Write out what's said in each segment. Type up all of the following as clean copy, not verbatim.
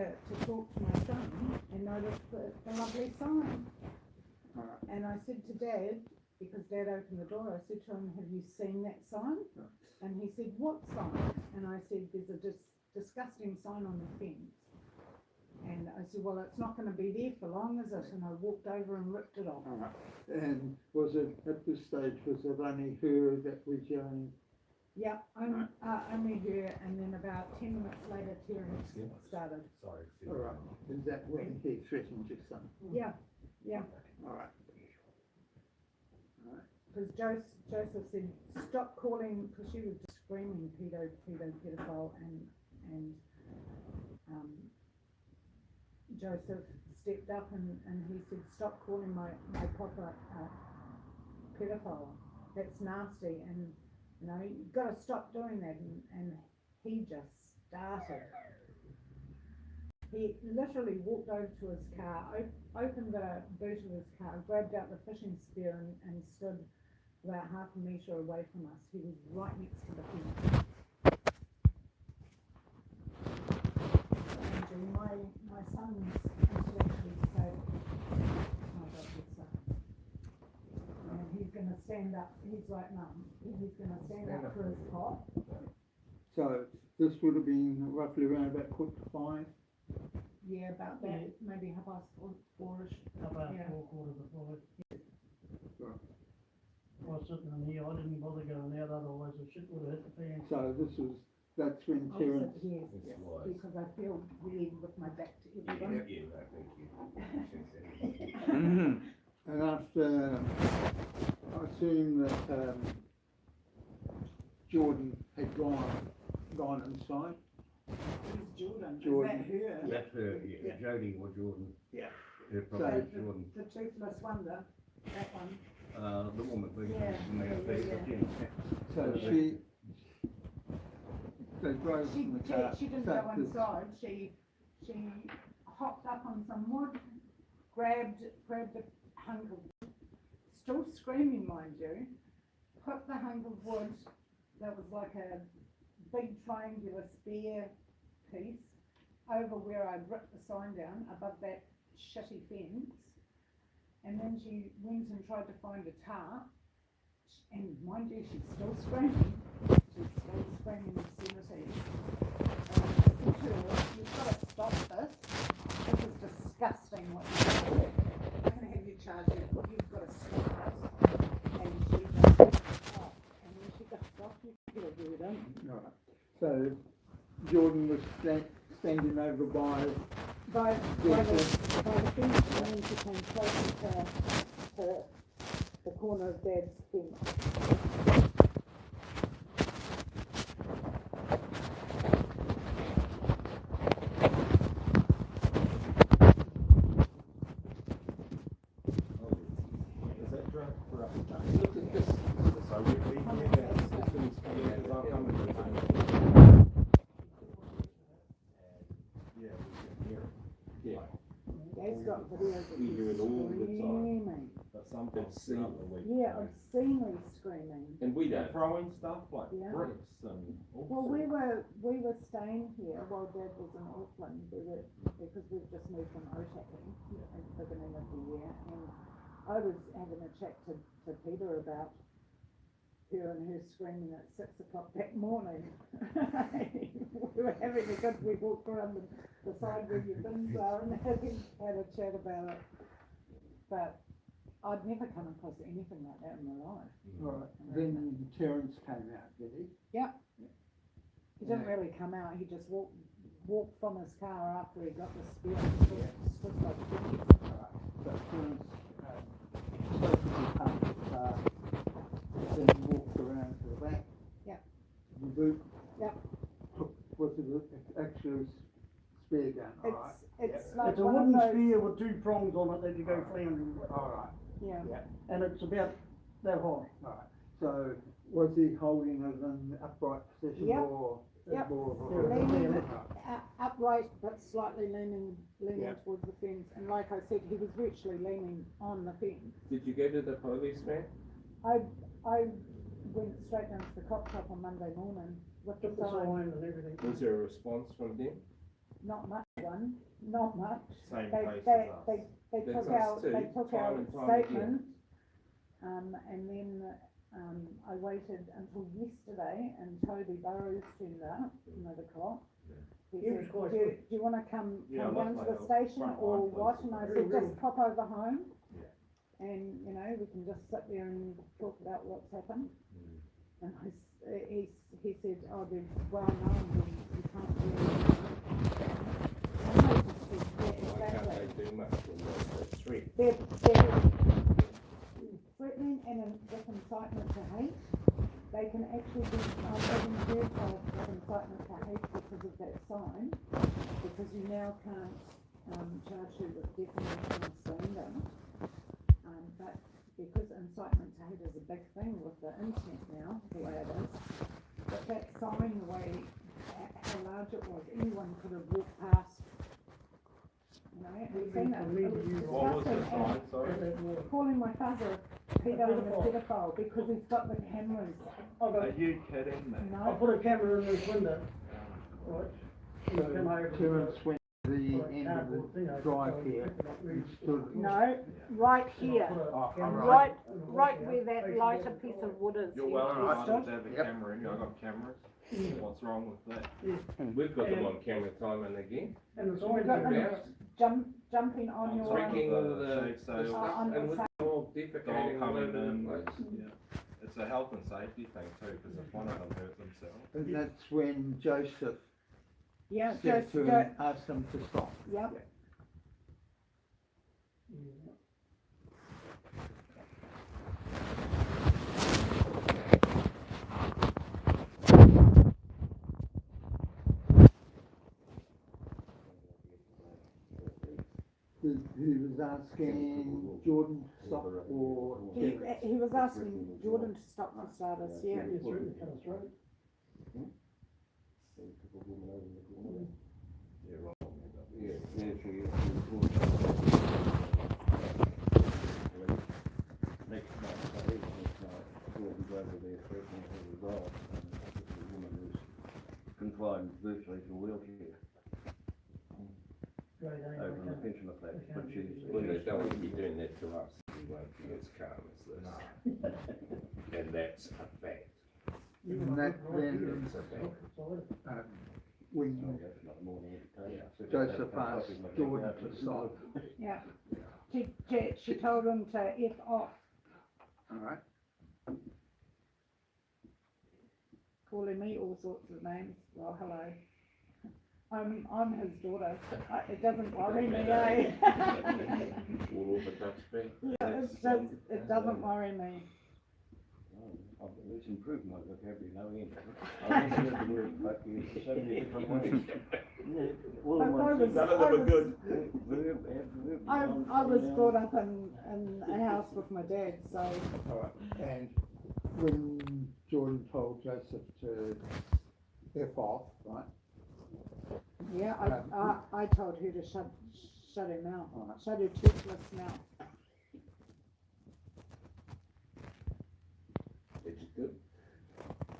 to talk to my son and noticed the lovely sign. And I said to Dad, because Dad opened the door, I said to him, have you seen that sign? And he said, what sign? And I said, there's a disgusting sign on the fence. And I said, well, it's not going to be there for long, is it? And I walked over and ripped it off. And was it, at this stage, was it only her that was yelling? Yeah, only her, and then about 10 minutes later, Terence started. Sorry. All right. Is that when he threatened your son? Yeah. All right. Because Joseph said, stop calling, because she was just screaming pedophile, and Joseph stepped up and he said, stop calling my papa pedophile. That's nasty, and you know, you've got to stop doing that. And he just started. He literally walked over to his car, opened the boot of his car, grabbed out the fishing spear and stood about half a metre away from us. He was right next to the fence. Andrew, my son's intellectually stable. My God, good son. And he's going to stand up. He's like Mum. He's going to stand up for his pot. So this would have been roughly around about 4:45? Yeah, about that. Maybe 4:30. About Yeah. 4:45. Right. I was sitting in here, I didn't bother going out, otherwise the shit would have hit the fan. So that's when I'll Terence... sit here because I feel weird with my back to everyone. And after, I assume that Jordan had gone inside. Who's Jordan? Jordan. Is that her? That's her, yeah. Jodie or Jordan. Yeah. Her probably Jordan. The toothless wonder, that one. The woman who Yeah. So they drove in the car. She didn't go inside. She hopped up on some wood, grabbed a hunk of wood, still screaming, mind you, put the hunk of wood that was like a big triangular spear piece over where I'd ripped the sign down above that shitty fence, and then she went and tried to find a tarp, and mind you, she's still screaming. She's still screaming obscenities. I said to her, you've got to stop this. This is disgusting what you're doing. I'm going to have you charged. You've got to stop this. And she just went off. And when she got off, you could get a word in. Right. So Jordan was standing over by By the fence, and then she came closer to the corner of Dad's fence. Is that drunk for us? look at this. So we can get that as soon as I'll come with it. Yeah, we can hear it. Yeah. Dad's got videos of We hear it all the time. screaming. But something obscene. Yeah, obscenely screaming. And we don't. Throwing stuff like Yeah. bricks and all Well, sorts. we were staying here while Dad was in Auckland. Because we've just moved from Otaki at the beginning of the year, and I was having a chat to Peter about her and her screaming at 6 o'clock that morning. We were having a good, we walked around the side where your bins are and had a chat about it. But I'd never come across anything like that in my life. Right. Then Terence came out, did he? Yep. He didn't really come out, he just walked from his car after he got the spear and stood like this. Right. So Terence safely parked the car, then walked around to the back. Yep. The boot. Yep. Was it actually spear gun? All right. It's like It's a one of wooden those, spear with 2 prongs on it that you go floundering with. All right. yeah. And it's about that high. Right. So was he holding it in the upright position Yep. or Yep. more of a Leaning Right. upright but slightly leaning Yeah. towards the fence, and like I said, he was virtually leaning on the fence. Did you go to the police, man? I went straight down to the cop shop on Monday morning with the Took the sign. sign and everything. Was there a response from them? not much one, not much. Same They, place they, as us. they, they That's took us our, too, they took time our and time again. statement, and then, I waited until yesterday, and Toby Burrows turned up, another cop. He He was said, quite do good. you wanna come Yeah, down to like the a station front or line what? place. And I Very said, rude. just pop over home. Yeah. And, you know, we can just sit there and talk about what's happened. And he said, oh, they're well known, you can't do anything. And I just said, yeah, Why can't exactly. they do much when they're threat? They're threatening and with incitement to hate. They can actually be being heard of with incitement to hate because of that sign, because you now can't charge you with defamation of slander. But because incitement to hate is a big thing with the internet now, the way it is, but that sign, the way, how large it was, anyone could have walked past. You know, and seen it. It was What was the disgusting. sign, sorry? And calling my father a pedo and a pedophile because he's got the cameras. Are you kidding me? I No, put a camera in this window, right? He So come over Terence went to the with a end of cardboard thing, the I drive just here picked it up and really stood. no, right here, Right. right where that lighter piece of wood is. You're here, well he entitled stood. to have a Yep. camera in you, I've got cameras. What's wrong with that? We've got them on camera time and again. And the We sign got came them out. jumping on your. Breaking all the Shake the sales. stuff On and the with side. all Dog defecating all coming over the in. place. Yeah. It's a health and safety thing too, because if one of them hurt themselves. And that's when Joseph Yeah, said just, to him, ask them to stop. yep. Yeah. He was asking Jordan to stop or Terence. He was asking Jordan to stop for starters, yeah. Yes, really, cut us right. Next night, Gordon's over there threatening her as well. The woman is confined virtually to a wheelchair Great, eh? over in the pensioner flat, but she's. Well, they don't want to be doing that to us. We won't be as calm as this. And that's a fact. You And can that look right then- here. It's a fact. When Oh, that's not more than entertaining. Joseph asked Jordan to stop. Yeah. She told him to F off, Alright, calling me all sorts of names. Well, hello. I'm his daughter. It doesn't worry me, eh? All over Dutch Bay. It doesn't worry me. It's improved my vocabulary no end. I don't hear the word fuck in so many different ways. Yeah, all in one sentence. None of them are good. Verb, adverb, I noun, was pronoun. brought up in a house with my dad, so alright, and when Jordan told Joseph to F off, right? yeah, I told her to shut her mouth, Alright. shut her toothless mouth. It's good.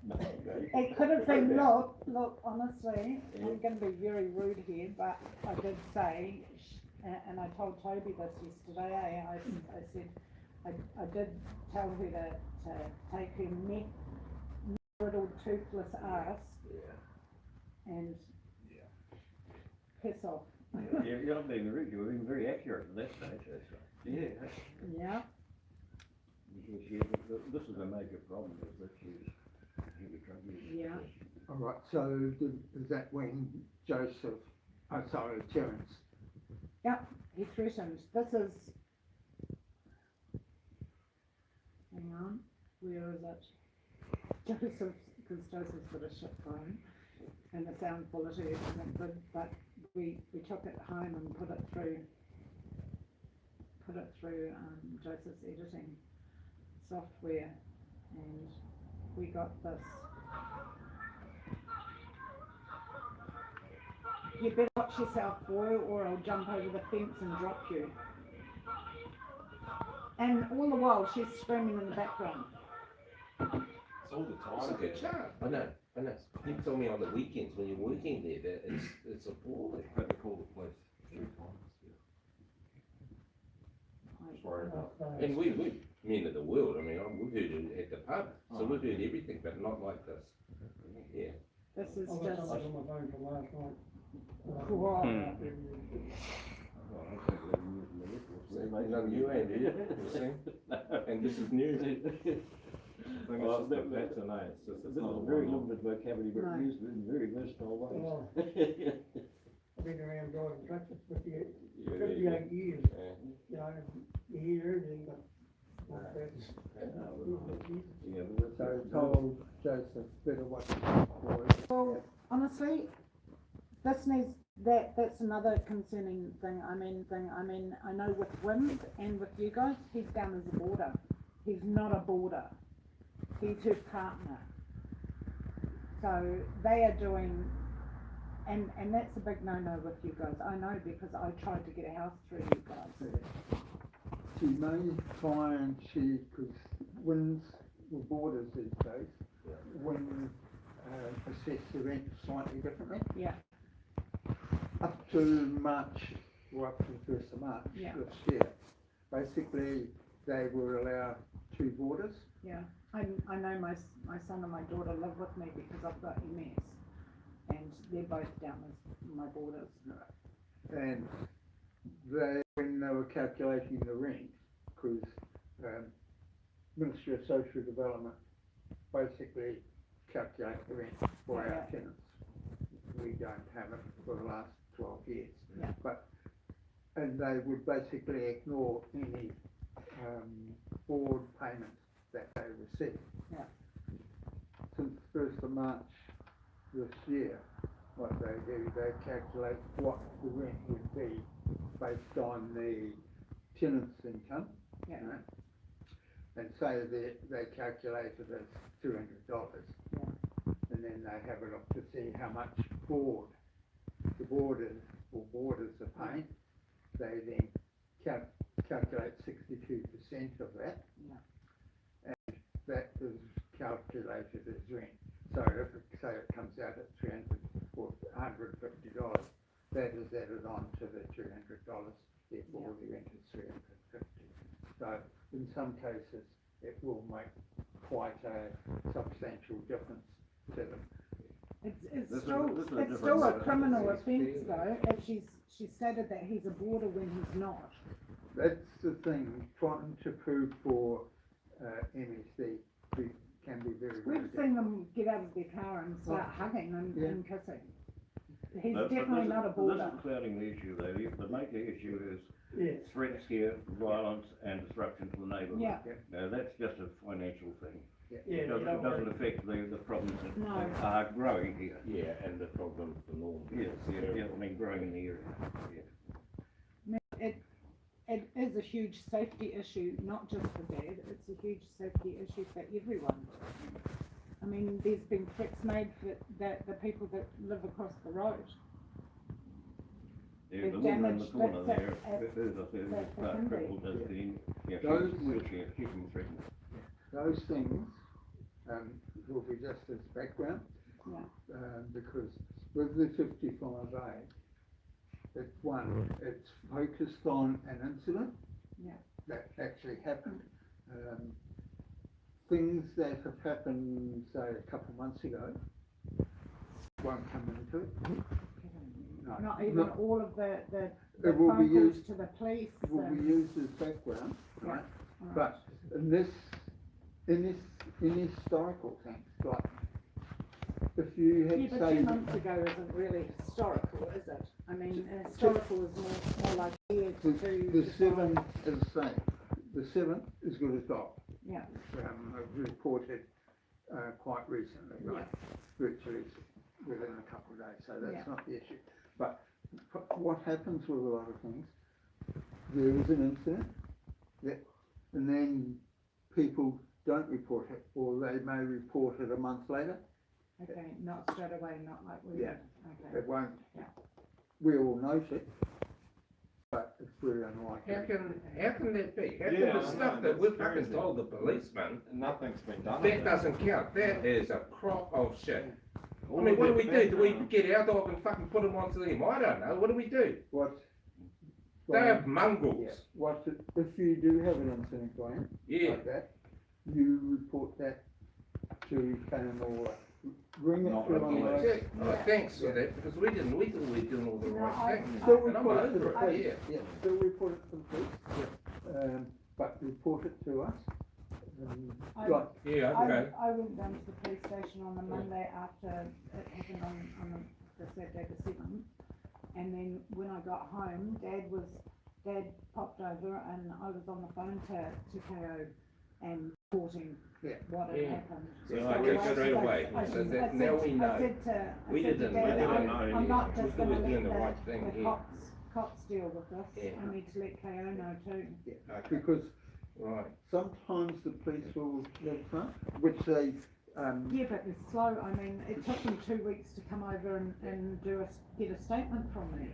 No, okay. It could have been, look, honestly, I'm gonna be very rude here, but I did say, and I told Toby this yesterday, I said, I did tell her to take her neck riddled toothless ass and piss off. You're not being rude, you're being very accurate at that stage, actually. Yeah. Yeah, Because this is a major problem, is that she's heavy drug use. yeah. Alright, so is that when Joseph, Terence, He threatened, this is, hang on, where is it? Joseph, because Joseph's got a shit phone, and the sound quality isn't good, but we took it home and put it through Joseph's editing software, and we got this. You better watch yourself, boy, or I'll jump over the fence and drop you. And all the while, she's screaming in the background. It's all the It's a time. good job. I know. You told me on the weekends when you're working there that it's appalling. And we men of the world, I mean, we've heard it at the pub, so we've heard everything, but not like this. Yeah. This is I've got just, something on my phone from last night. Wow. Well, I think they're using the records. So, no, you ain't, do you see? And this is new. I think it's Well, just a vet tonight, it's just, it's This not is a a very one-off. limited vocabulary, but No. used in very versatile ways. Well, I've been around driving trucks for 58 Yeah. years, you know, you hear everything, but. Yeah, but So that's. told Joseph better watch out for it. well, honestly, this needs, that's another concerning thing. I mean, I know with Wind and with you guys, he's down as a boarder. He's not a boarder. He's her partner. So they are doing, and that's a big no-no with you guys. I know because I tried to get a house through you guys. She may try and she, because winds or borders these days, winds assess the rent slightly differently. Yeah, Up to March, or up to the 1st of March Yeah. this year, basically they will allow 2 boarders. yeah. I know my son and my daughter live with me because I've got MS, and they're both down as my boarders. And they, when they were calculating the rent, because Ministry of Social Development basically calculate the rent for our Yeah. tenants. We don't have it for the last 12 years. Yeah. And they would basically ignore any board payments that they receive. Yeah. Since 1st of March this year, what they do, they calculate what the rent would be based on the tenant's income. Yeah. You know, and say they calculate it as $200. Yeah. And then they have a look to see how much the boarders are paying. They then calculate 62% of that. Yeah. And that is calculated as rent. So if say it comes out at $300 or $150, that is added on to the $200. Therefore, the rent is $350. So in some cases, it will make quite a substantial difference to them. It's This is- still, this is a it's different still a matter. criminal offence though, if she stated that he's a boarder when he's not. That's the thing, trying to prove for MSD can be very, very We've seen them get out of their car and start hugging and kissing. He's But definitely this not a is- boarder. This is clouding the issue though. The major issue is Yeah. threats here, violence and disruption to the neighbourhood. Yeah. Now, that's just a financial thing. Yeah, It doesn't affect the problems that No. are growing here. Yeah, and the problem for Norm. Yes, yeah, I mean, growing in the area, yeah. It is a huge safety issue, not just for Dad, it's a huge safety issue for everyone. I mean, there's been threats made for the people that live across the road. There's They've a woman in the damaged corner bits there, at- there's a at the part Hindley. crippled, has been, yeah, Those- she's wheelchair, she's been threatened. Those things will be just as background. Yeah. Because with the 55A, it's focused on an incident Yeah. that actually happened. Things that have happened, say, a couple of months ago, won't come into it. No, Not even not- all of the It will be phone calls used- to the police. It will be used as background, right? Right. But in this historical sense, like, if you had Yeah, but say. 2 months ago isn't really historical, is it? I mean, historical is more like year to The 7th is the same. The 7th is good as gold. Yeah, I've reported quite recently, right? Virtually within a couple of days, so that's Yeah. not the issue. But what happens with a lot of things, there is an incident, and then people don't report it, or they may report it a month later. okay, not straight away, not like we Yeah. did, okay. It won't, Yeah. we all note it, but it's very unlikely. How can that be? How Yeah, can the I know, stuff that that's we've fucking crazy. told the policeman, Nothing's been done. that doesn't count? That is a crop of shit. All I mean, of what do the we do? Do we background- get our dog and fucking put him onto him? I don't know. What do we do? What They have mongrels. Yeah, what, if you do have an incident, Brian, Yeah. like that, you report that to Cannon, ring it Not through on the report road. Oh, thanks for that, because we thought we were doing all the No, right things. Still And I'm report it to over the it, police, yeah. yeah, still report it to the police, but report it to us. I- Right, Yeah, okay. I went down to the police station on the Monday after it happened on the Saturday the 7th. And then when I got home, Dad popped over and I was on the phone to KO and reporting Yeah. what had Yeah. happened. Yeah, So okay, I- straight I- away. I So said- that- I said- now we know. I said to We Dad, didn't I'm know not anything. just We gonna were doing the let right thing, the yeah. cops deal with this, Yeah. I need to let KO know too. Okay, because right. sometimes the police will let us know, which they, Yeah, but it's slow, I mean, it took them 2 weeks to come over and get a statement from me.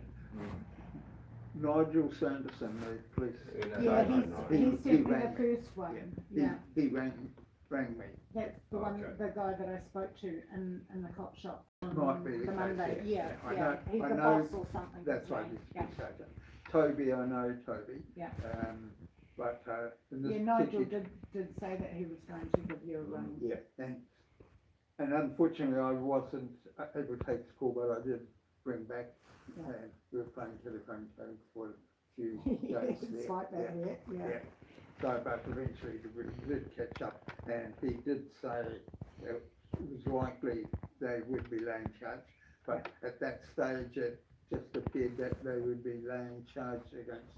Nigel Sanderson, the police. Yeah, He- he he sent me the rang- first one, He, yeah, he rang me. that's the one, Okay. the guy that I spoke to in the cop shop on Might be the the case, Monday, yeah. yeah, I yeah, know- he's I the know boss or something. That's his right, name. he's Yeah, sergeant. Toby, I know Toby. Yeah. But, in this yeah, Nigel particular. did say that he was going to give you a ring. Yeah, and unfortunately I wasn't able to take the call, but I did bring back, Yeah. and we were playing telephone tag for a few days there. It's like that, yeah. So, but eventually we did catch up, and he did say it was likely they would be laying charge, but at that stage it just appeared that they would be laying charge against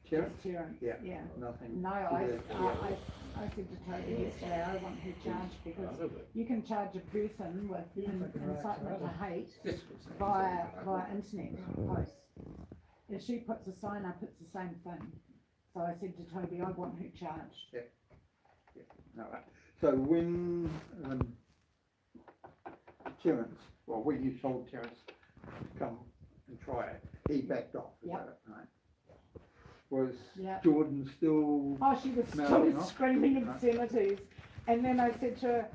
Terence. Just Terence, Yeah. yeah. Nothing. No, I said to Toby yesterday, I want her charged because you can charge a person with incitement to hate via internet posts. If she puts a sign up, it's the same thing. So I said to Toby, I want her charged. No, so when, Terence, well, when you told Terence to come and try it, he backed off, is Yep. that it, right? Was Yep. Jordan still, Oh, she was Mouthing still off? screaming obscenities. And then I said to her,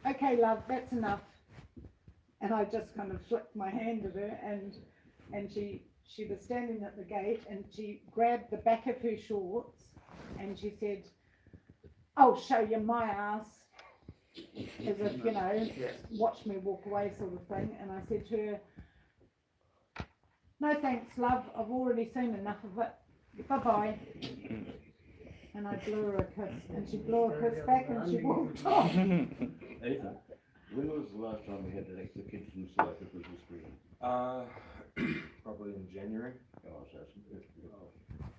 okay, love, that's enough. And I just kind of flicked my hand at her and she was standing at the gate and she grabbed the back of her shorts and she said, I'll show you my ass. As if, you know, yeah, watch me walk away sort of thing. And I said to her, no thanks, love, I've already seen enough of it. Bye-bye. And I blew her a kiss, and she blew a kiss back and she walked off. Ethan, when was the last time we had to let the kids loose like it was this week? Probably in January. Oh, so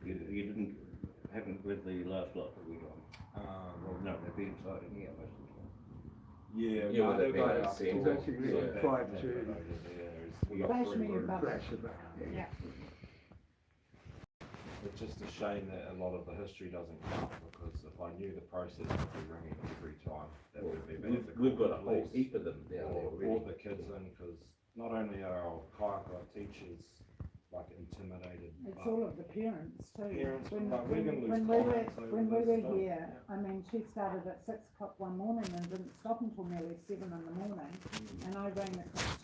you haven't read the last lot that we got? Well, no, they've been inside in here most of the time. Yeah, Yeah, no, with they've the got big out scene. door, It's actually so tried that- to we got Flash 3 me your rooms. bubble. flash about, Yeah. It's just a shame that a lot of the history doesn't count, because if I knew the process would be ringing every time, that would be better. We've got a whole heap of them down there Or already. the kids in, because not only are our kayaka teachers like intimidated, It's but all of the parents too. Parents, When, like, we're gonna lose when we were, clients over when we this were stuff. here, I mean, she started at 6 o'clock one morning and didn't stop until nearly 7 in the morning. And I rang the cops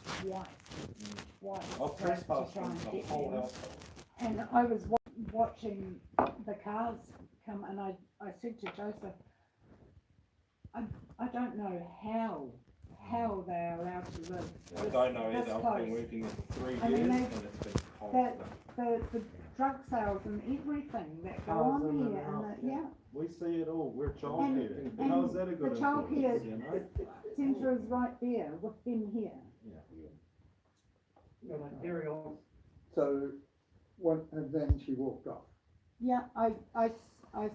twice I've to trespassed try from and the get whole them. household. And I was watching the cars come and I said to Joseph, I don't know how they are allowed to live I this, don't know this either, I've close. been working here for 3 I years mean, and it's been constant. The drug sales and everything that go Cars on in and here and out, yeah. We see it all, we're And- childcare. and How's that a good the childcare influence, you know? centre is right there with them here. Carry on. so, and then she walked off. Yeah, I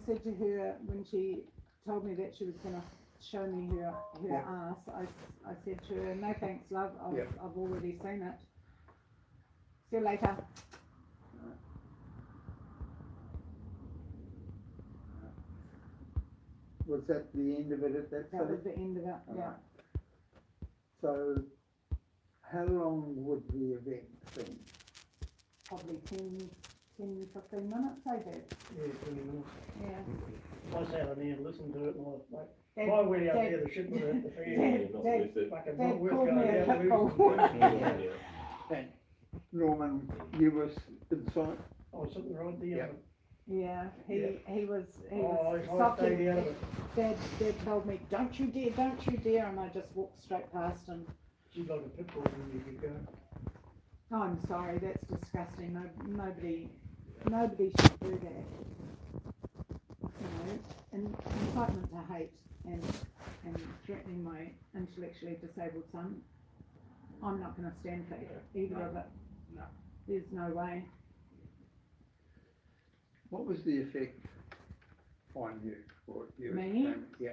said to her when she told me that she was gonna show me her Yeah. ass, I said to her, no thanks love, Yeah. I've already seen it. See you later. Was that the end of it at that That was stage? the end of it, yeah. Alright. So, how long would the event be? Probably 10, 15 minutes, I bet, Yeah, 20 minutes. yeah. I sat in there and listened to it and I was like, Dad- my way out Dad- there, the shit would hit the fan. Dad- Not Dad- worth it. Fucking Dad not worth called me going a down pit the bull. roof. And Norman, you was inside? was sitting right there. Yeah. Yeah, he was Oh, I softly, stayed out of it. Dad told me, don't you dare, and I just walked straight past and, She's like a pit bull when you get going. oh, I'm sorry, that's disgusting, nobody should do that. You know, incitement to hate and threatening my intellectually disabled son, I'm not gonna stand for either of it. No. There's no way. What was the effect on you, or you? Me? Yeah,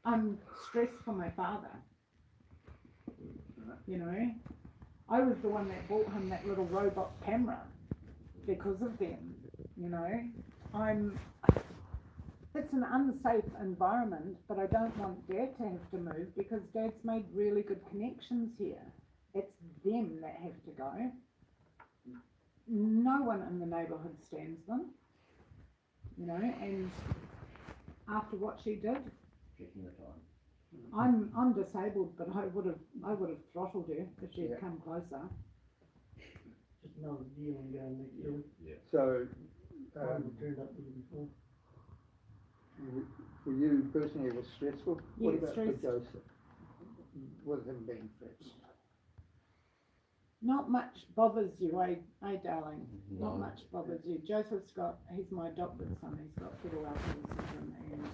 I'm stressed for my father. You know, I was the one that bought him that little robot camera because of them. You know, it's an unsafe environment, but I don't want Dad to have to move because Dad's made really good connections here. It's them that have to go. No one in the neighbourhood stands them. You know, and after what she did, Checking the time. I'm disabled, but I would have throttled her if she'd Yeah. come closer. Just another deal and going next year. so, I would turned up with it before. for you personally, it was stressful? Yeah, What about for stress. Joseph? With him being fixed? Not much bothers you, darling? Not No. much bothers you. He's my adopted son, he's got fetal alcohol syndrome and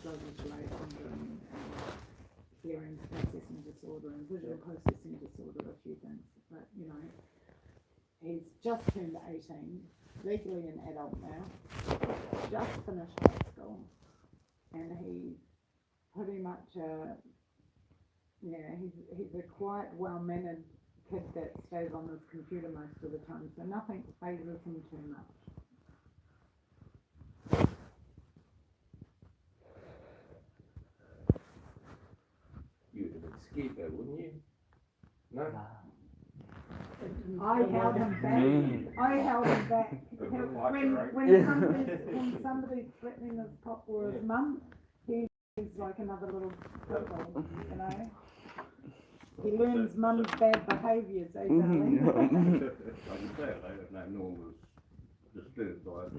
Joseph syndrome and hearing processing disorder and visual processing disorder, a few things. But, you know, he's just turned 18, legally an adult now, just finished high school, and he pretty much, he's a quiet, well-mannered kid that stays on his computer most of the time, so nothing phases him too much. You'd have been scared though, wouldn't you? No? I held him back. I held him back. When somebody's threatening his pop or his mum, he's like another little football, you know. He learns mum's bad behaviours, darling? I can say it, I don't know, Norm was disturbed by it.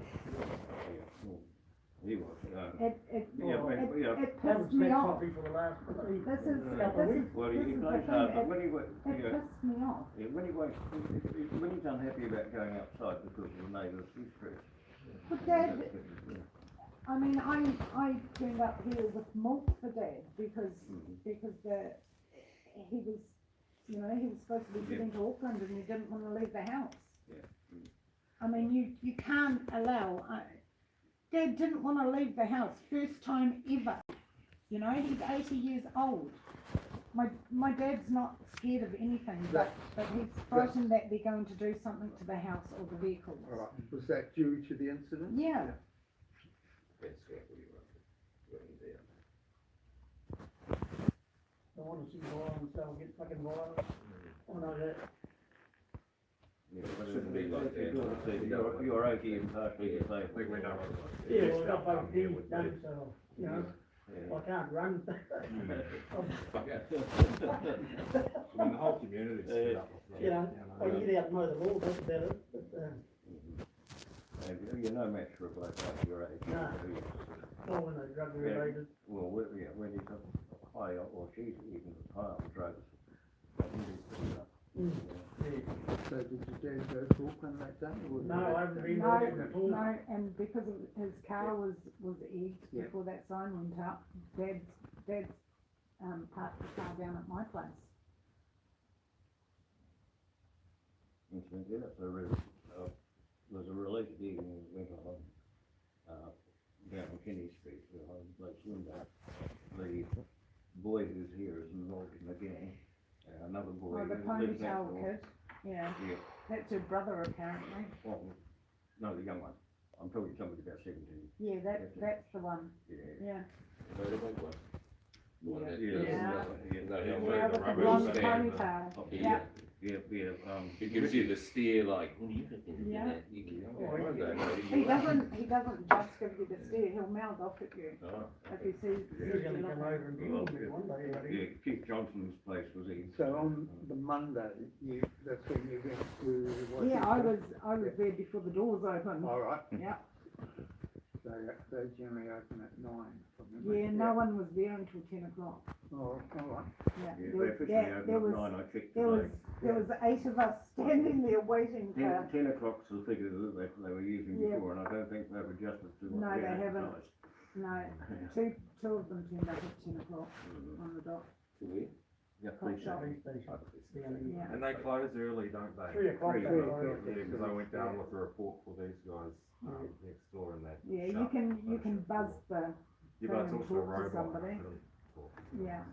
He was, It Haven't pissed me spent off. coffee for the last This is couple of this is weeks. well, this he is the plays thing. hard, but when he It pissed me off. when he's unhappy about going outside because of the neighbours, he's stressed. But Dad, I mean, I turned up here with milk for Dad because he was, you know, he was supposed to be getting to Auckland and he didn't want to leave the house. Yeah. I mean, you can't allow. Dad didn't want to leave the house, first time ever. You know, he's 80 years old. My dad's not scared of anything, but he's frightened that they're going to do something to the house or the vehicles. All right, was that due to the incident? Yeah. That's what we were there. I want to see violence, they'll get fucking violent. I know that. Yeah, but it wouldn't be like that, so you're okay and partially disabled. We know what it was. Yeah, well, It's I've got outcome here both with done, this. so, you know, Yeah. I can't run. When the whole community's set up. Yeah, I can get out and mow the lawn, that's about it, but, You're no match for a bloke like your age. No. not when they're drug related. Well, when he's high, or she's even high on drugs. Mm. Yeah. Yeah. So did your dad go to Auckland that day? Or No, I haven't been No, there before. no, and because of his car was egged Yeah. before that sign went up, Dad's parked the car down at my place. Incident, yeah, so there's a related evening went on, down Kenny Street, behind Blake's window. The boy who's here is involved in the gang, another boy Oh, the who lives next ponytail door. kid, yeah, Yeah, that's her brother apparently. well, no, the young one, I'm talking somebody about 17, Yeah, that's the one, yeah. yeah. So the big one. Yeah. Yeah. Yeah. No, Yeah, he'll with the the rubber blonde stand. ponytail, Oh, yeah, It gives you the stare like, what are you looking at? Yeah. You can, Oh, I don't know. He doesn't just give you the stare, he'll mouth off at you Oh, if he sees. He's gonna come over and deal with me one day, I Yeah, think. Keith Johnson's place was in. So on the Monday, that's when you went to. Yeah, I was there before the doors opened. All right, Yeah, so they generally open at 9. from memory. yeah, no one was there until 10 o'clock. Oh, all right. Yeah, Yeah, there they was, officially there opened at was, 9, I checked there was, today. there was 8 of us standing there waiting for, 10 o'clock's the figure that they were using Yeah. before, and I don't think they've adjusted to No, what they they're haven't. advertised. no, two of them turned up at 10 o'clock on the dot. to where? Yeah, Coffee please. shop. Police station. Down in- Yeah. And they close early, don't they? 3 o'clock. Three they o'clock, close. Yeah, because I went down with a report for these guys next door and that. Yeah, you can buzz the, Yeah, but it's and also a talk to robot. somebody. I couldn't talk. yeah.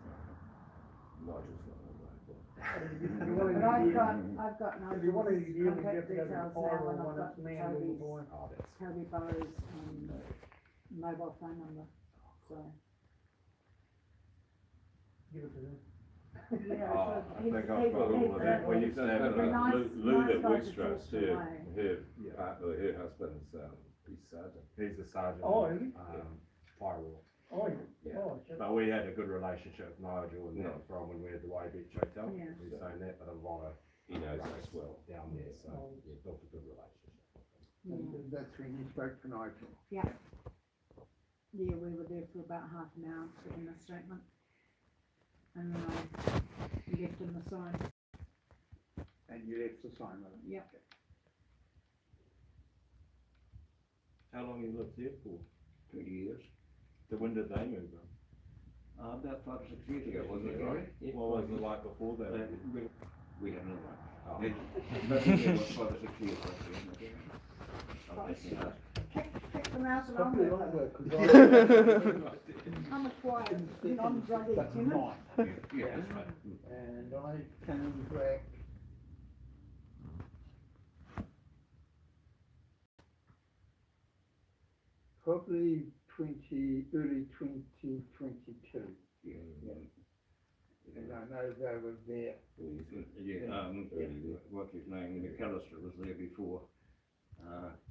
Nigel's not a robot. But I've got If you want to Nigel's deal with contact it, you have to details call now, or and I've one got that's man with the Toby's, boy. Oh, that's. Toby Burrow's, mobile phone number, so. Give it to them. Yeah, Oh, I he's- think I've he's- got all he's of a- that. We used to have he's a nice- Lou nice that guy works to for talk us, to, her eh? partner, her husband's, he's sergeant. He's the sergeant. Oh, is he? Fire wall. Oh, yeah. Yeah. Oh, shit. But we had a good relationship with Nigel and Yeah. that from when we had the Way Beach Hotel. Yeah. He was saying that, but a lot of. He knows us well. Down there, so Oh. yeah, built a good relationship. Yeah. And that's when you spoke to Nigel. Yeah, we were there for about half an hour getting the statement. And then I left him the sign. And you left the sign with him. Yep. How long you lived there for? 20 years. So when did they move in? About 5 or 6 years ago, wasn't it, right? Yeah. What was it like before that? We had another one. Oh. But it was 5 or 6 years, I think. I'm thinking that. Kick them out and Probably I'm like that, 'cause I'm a quiet, non-druggy That's tenant. mine. Yeah, that's right. And I came back. Probably early 2022. Yeah. And I know they were there. What's his name, McAllister was there before,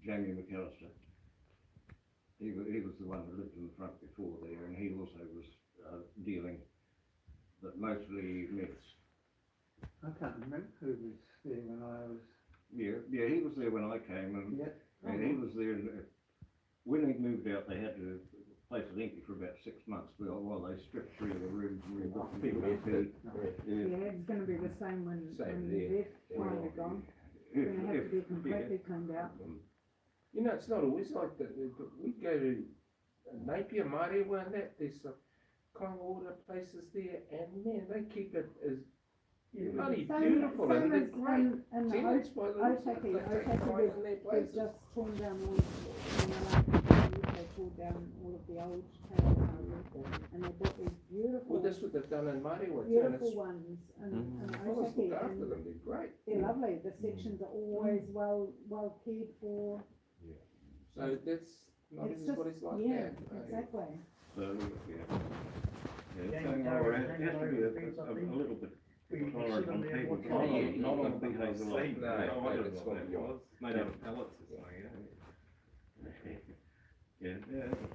Jamie McAllister. He was the one that lived in the front before there, and he also was, dealing, but mostly myths. I can't remember who was there when I was. Yeah, he was there when I came, and he was there, when they moved out, they had to, the place was empty for about 6 months, while they stripped 3 of the rooms and rebuilt them. Yeah, it's gonna be the same when Same they're there. finally gone. It's gonna have to be completely cleaned out. You know, it's not always like that. We go to Napier, Marewa and that, there's some kind of all the places there, and man, they keep it as bloody beautiful and they're great. And the Tenants by the looks of it, Otaki, they take pride in their they've places. just torn down all, they tore down all of the old houses, and they built these Well, beautiful, that's what they've done in Marewa too, and beautiful it's, ones, and fellas Otaki, look after and them, they're great. they're lovely, the sections are always well cared for. So that's not It's just, everybody's like yeah, that. exactly. So, yeah. Yeah, It's going you all go right. and It has to hang be over the fence up a there. little bit We can tolerant sit on on there people, and not watch on, it. not on behaviour See, like. no, I I wondered didn't what know it what it was. was. Made out of pellets or something, yeah. Yeah,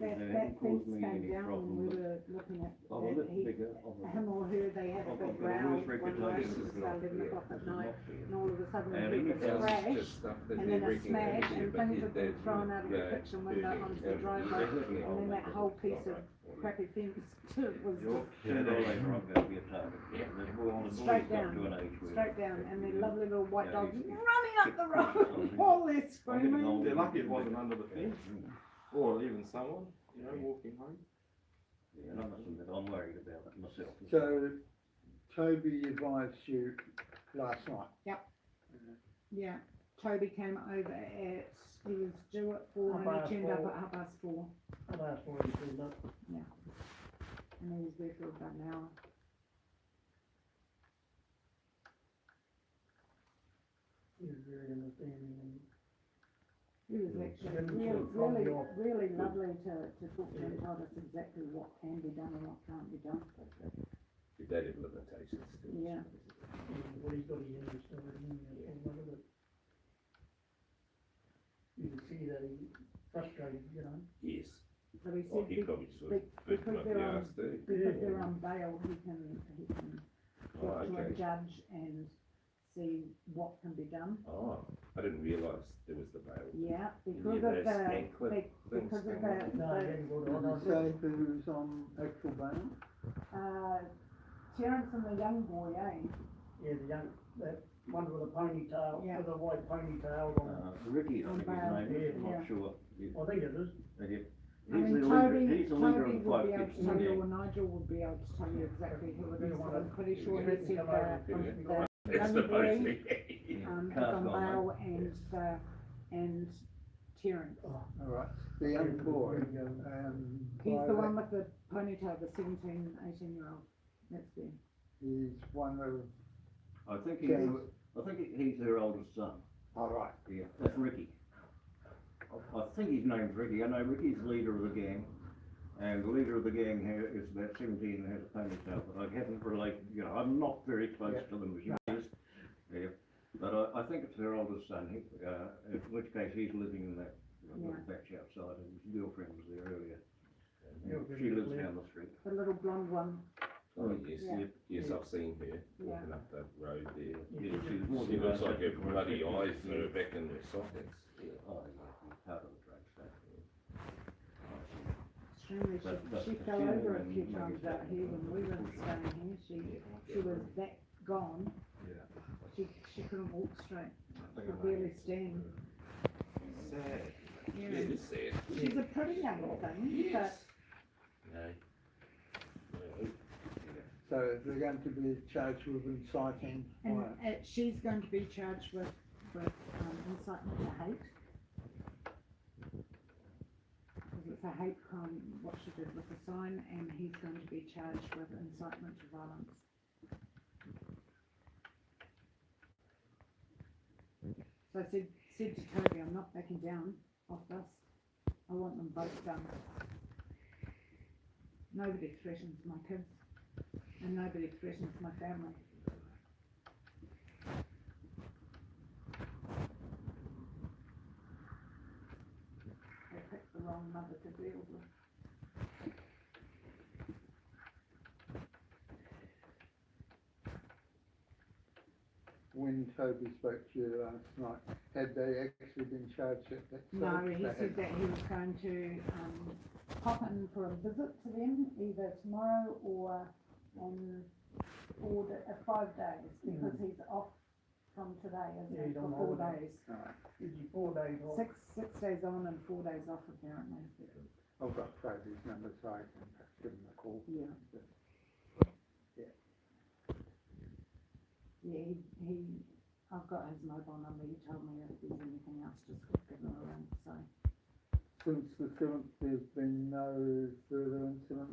That it fence caused me came any down problem, when we but were looking at, of a little he, bigger, of a. him or her, they had a Of big the row worst one night, reputation. it was about 11 o'clock at night, and all of a sudden And we he heard was a crash, Just stuff that and they're then a wrecking smash, over there, and but things his had been dad's thrown out of the yeah, kitchen window onto the driveway, and then that whole piece of crappy fence was just Sooner or later, I'm gonna be a target. The boys straight got down, to an age where. straight down, and their lovely little white Yeah, dogs you- running up the road, all they're screaming. They're lucky it wasn't under the fence, or even someone, you know, walking home. Yeah, and I must admit, I'm worried about it myself. So Toby advised you last night. Yeah, Toby came over at, he was due at 4 and he turned up at 4:30, I'll ask for it, please, look. and he was there for about an hour. He was very understanding and He was actually Didn't really, sort of fob really, you off. really lovely to talk to and told us exactly what can be done and what can't be done. deaded limitations. still. Yeah. What he's got here is everything, look at it. You can see that he's frustrated, you know. Yes, But he well, said he probably just was be- beating because up they're the on, arse too. because they're on bail, he can Oh, talk to a okay. judge and see what can be done. Oh, I didn't realise there was the bail. Yeah, because Yeah, of those the, skank clip be- things because of going on. the, No, he hasn't got Did it. you say who's on actual bail? Terence and the young boy, eh? Yeah, the young, that one with a ponytail, Yeah. with a white ponytail on. Ricky, I On think his bail, name is, I'm yeah. not sure. I think it is. I mean, He's the Toby, leader, he's the leader Toby of the will five be able kids. to tell you, or Nigel will be able to tell you exactly who it is, but I'm pretty sure he said the It's young the boy, boy. is on Car's gone, bail and Terence. Alright, the young boy, He's by the that- one with the ponytail, the 17, 18-year-old, that's them. he's one of, I think James. he's their oldest son. alright, Yeah, that's Ricky. I think his name's Ricky. I know Ricky's the leader of the gang, and the leader of the gang here is about 17 and has a ponytail, but I haven't related, you know, I'm not very close Yeah. to them as you is. Yeah, but I think it's their oldest son, in which case he's living in that little patch outside, and his girlfriend was there earlier. And she lives down the street. The little blonde one, Oh, yes, Yeah. yes, I've seen her Yeah. walking up that road there. Yeah, she's more She than looks that, like her that's bloody right. eyes are back in their sockets. Yeah, oh, yeah, he's part of the drug stuff. extremely, But she the fell funeral over a and few maybe times out that- here when we were staying here, she was that gone, Yeah. she couldn't walk straight, I think could I barely know. stand. Sad. Yeah. It is sad. She's a pretty young thing, but No. so they're going to be charged with inciting, and violence. she's going to be charged with incitement to hate. Because it's a hate crime, what she did with the sign, and he's going to be charged with incitement to violence. So I said to Toby, I'm not backing down off this, I want them both done. Nobody threatens my kids, and nobody threatens my family. They picked the wrong mother to deal with. When Toby spoke to you last night, had they actually been charged at that stage? No, he They said hadn't. that he was going to, pop in for a visit to them, either tomorrow or in 5 days, because he's off from today, isn't Yeah, he, he's for on 4 holiday. days. Alright, Is he 4 days off? Six days on and 4 days off apparently. I've got Toby's number, so I can give him a call. Yeah. Yeah, I've got his mobile number, he told me if there's anything else, just give him a ring, so. Since the 7th, there's been no further incident?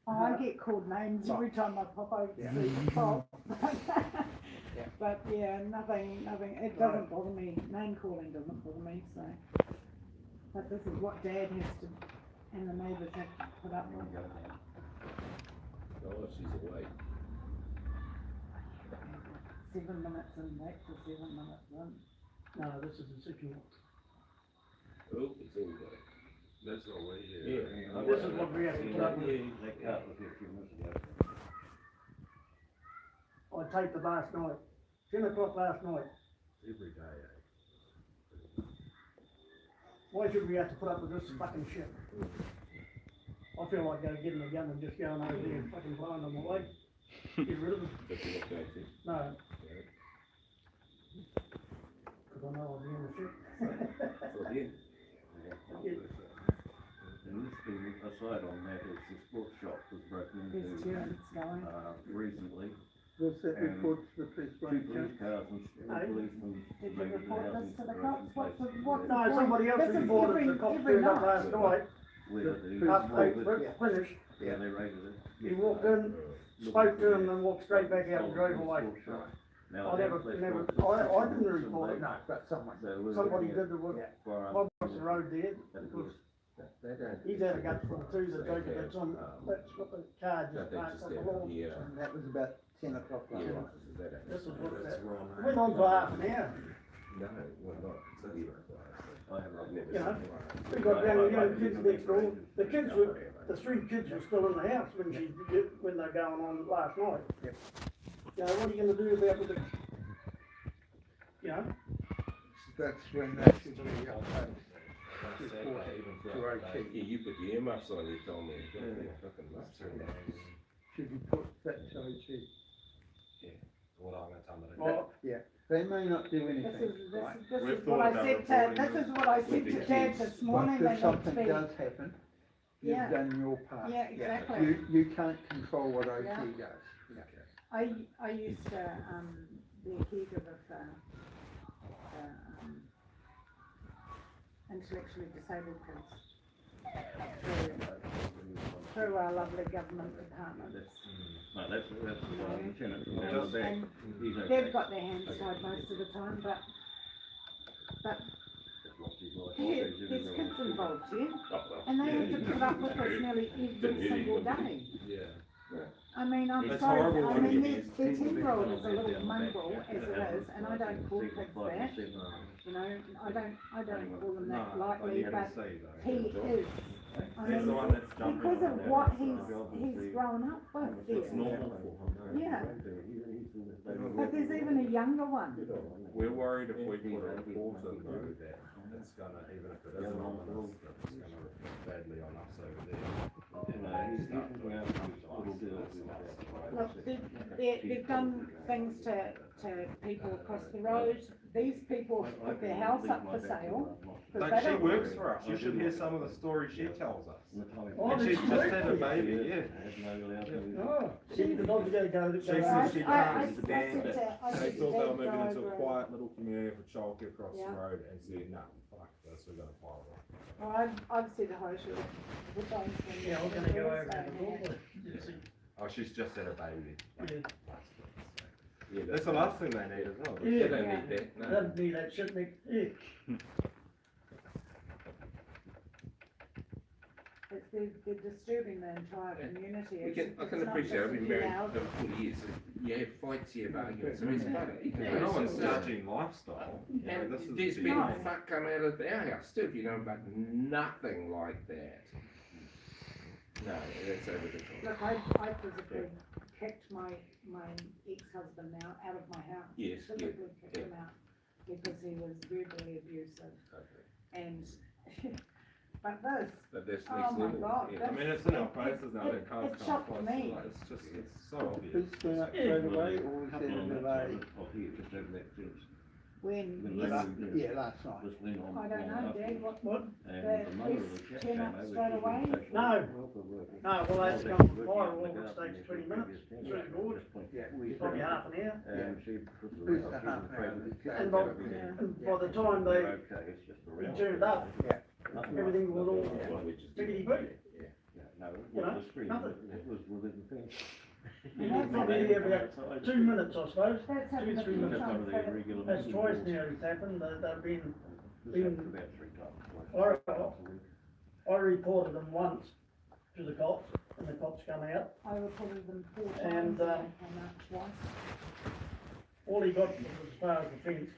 Oh, I get called names every time I pop over to Yeah. see Bob. Yeah. But yeah, nothing, it doesn't bother me, name calling doesn't bother me, so. But this is what Dad has to, and the neighbours have to put up with. Oh, she's awake. 7 minutes and back for 7 minutes in. No, this is a signal. Oh, it's all right. That's all right, yeah. This is what we have to put up with. That car was here a few minutes ago. I taped it last night, 10 o'clock last night. Every day, eh? Why should we have to put up with this fucking shit? I feel like getting a gun and just going over there and fucking blowing them away. Get rid of them. But you're not going to. No, Yeah. because I know I'll be in the shit. For him. And this thing, aside on that, is the sports shop was broken There's into, Terence going. recently. Was that And report to the police Two branch? police cars and No. policemen. Did you made the report housing this to the situation cops? What's the, places what's the No, point? somebody else This is reported every- the cops every turned up night. last night, where the- up they Yeah. finished, Yeah, they raided it. he walked in, spoke to him and walked straight back out and drove away. Now, I never, I didn't report it, No, but someone. So we're somebody looking did at the work, Yeah. firearms I crossed the road there, at because They don't. He's had a gut full too, the joker that's on, that's what the car Don't just they parked just up the have, lawn. yeah, And that was about 10 o'clock last yeah, night. they don't. This is what That's that, wrong, it went on for half an hour. No, well, not, yeah. I have I've never You know, seen one. We got down, you know, kids next door, the kids were, the 3 kids were still in the house when when they're going on last night. Yep. You know, what are you gonna do about with the, you know, That's when that should be updated. Yeah, you put the earmuffs on, you told me. Fucking muffs on. Should you put that to OT? What I'm gonna tell them to do. well, Yeah, they may not do This anything, is, right? this We've is what thought I about said to, reporting this is what I said with the to Dad kids. this morning, But they if need to something be, does happen, Yeah. you've done your part. yeah, exactly. You can't control what OT Yeah. does. Yeah. I used to, be a caregiver for, intellectually disabled kids through our lovely government departments. No, that's Lieutenant from down Just- the back. And He's okay. they've got their hands tied most of the time, but Lost his life. there's kids involved, yeah? Oh, well. And they need to put up with us nearly every single day. Yeah. I mean, I'm It's sorry, horrible I when mean, it their is. 10-year-old is a little mongrel as it is, and I don't call kids that, you know, I don't call them that lightly, but he is. I He's mean, the one that's jumping because of on what that. he's grown up with It's there. normal for him. Yeah, but there's even a younger one. We're worried if we put a report in though, that it's gonna, even if it is anonymous, that it's gonna reflect badly on us over there. Look, they've done things to people across the road. These people put their house up for sale. 'cause Like, they she don't- works for us, you should hear some of the stories she tells us. Oh, And did she's she just work had for a you? baby, yeah. oh, see, the dog's gotta go. She I- says she I can't said stand to- it. I They said to thought they were Dad, moving go into over a it. quiet little community for childcare across the Yeah. road and said, no, fuck this, we're gonna pile it. Well, I've said a host of the times when. Yeah, I was gonna go over and staying there. look, just see, Oh, she's just had a baby. yeah, Yeah, That's the last thing they need as well. They Yeah. don't need that, no. that'd be that shit, Nick, yeah. They're disturbing the entire community. I can appreciate, I've been married for 40 years, you have fights, you have arguments, so it's part of it. No one's judging lifestyle. You know, And this is there's the- been No. fuck come out of our house too, if you know, but nothing like that. No, that's over the top. Look, I physically kicked my ex-husband now out of my house. Yes, yeah, Physically kicked him out because he was verbally abusive and, but this, But that's Oh next my level. God, yeah. I mean, it's in our faces now, that cars It can't shocked fly, me. like, it's just, it's so Did obvious. police turn up straight away or was there a delay? when, Yeah, last night. I don't know, Dad, what, And the mother of the chap turn came up over, straight she was away? sexual No. welfare worker. No, well, that's She come was from working fire, on well, the it garden, takes she 20 was minutes, just through the gorge, Yeah. probably half an hour. And she put the Who's rest the of half the hour? pregnant. And by, and by the time they, Okay, it's just he around. turned up, Nothing everything was all like that. Well, we just- biggity boo. Yeah, no, it You know, was the screen, nothing. it was within the fence. Probably about 2 minutes, I suppose. That's 2, happened a 3 few minutes. That's one of the times. regular That's meeting twice rules. now it's happened, they've been, This happened about 3 times. I reported them once to the cops, and the cops come out. I reported them 4 times And, and they came out twice. All he got was as far as the fence,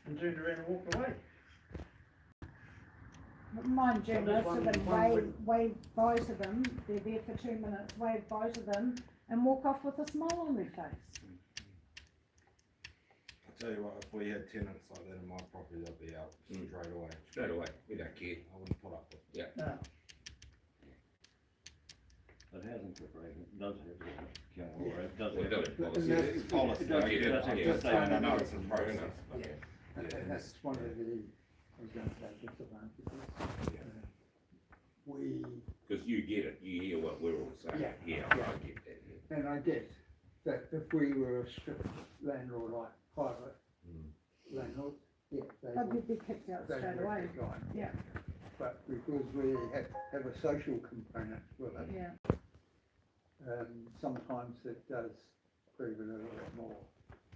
and turned around and walked away. But mind you, I'm most just of them wondering- wave bye to them, they're there for 2 minutes, wave bye to them, and walk off with a smile on their face. I tell you what, if we had tenants like that in my property, they'd be out straight away. Straight away, we don't care. I wouldn't put up with it. No, But housing corporation does have to count, or it does We have do. to. Policy, that's- it's policy, it does- I get it it, does I'm have just to- saying, I know it's a process, but Yeah. yeah, And that's one of the, I was going to say, disadvantages. We, Cause you get it, you hear what we're all saying, Yeah, yeah, yeah. I get that, yeah. and I get that if we were a strict landlord like private landlords, yeah, they They'd would, be kicked out they straight would away. be gone. Yeah. But because we have a social component with it, Yeah, sometimes it does prove a little bit more.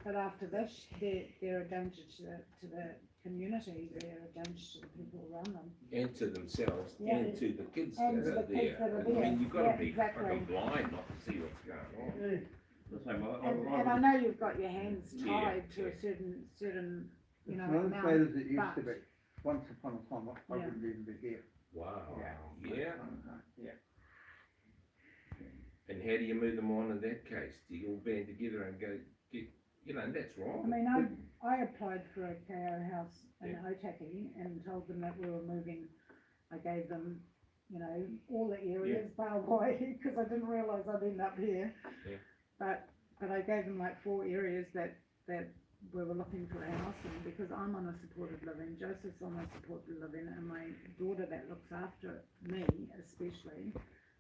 but after this, they're a danger to the community, they're a danger to the people around them. And to themselves, Yeah. and to the kids And that to are the kids there. that are I there. mean, you've gotta Yeah, be exactly. fucking blind not to see what's going on. Yeah. The same, And I know you've got your hands Yeah, tied to yeah. a certain, you It's know, not as amount, bad as it used to but- be. Once upon a time, I Yeah. wouldn't even be here. Wow, Yeah. yeah. Yeah. And how do you move them on in that case? Do you all band together and go, get, you know, and that's I wrong. mean, I applied for a KO house in Otaki and told them that we were moving. I gave them, you know, all the areas, bar way, because I didn't realise I'd end up here. Yeah. But I gave them like 4 areas that we were looking for a house in, because I'm on a supported living, Joseph's on a supported living, and my daughter that looks after me especially,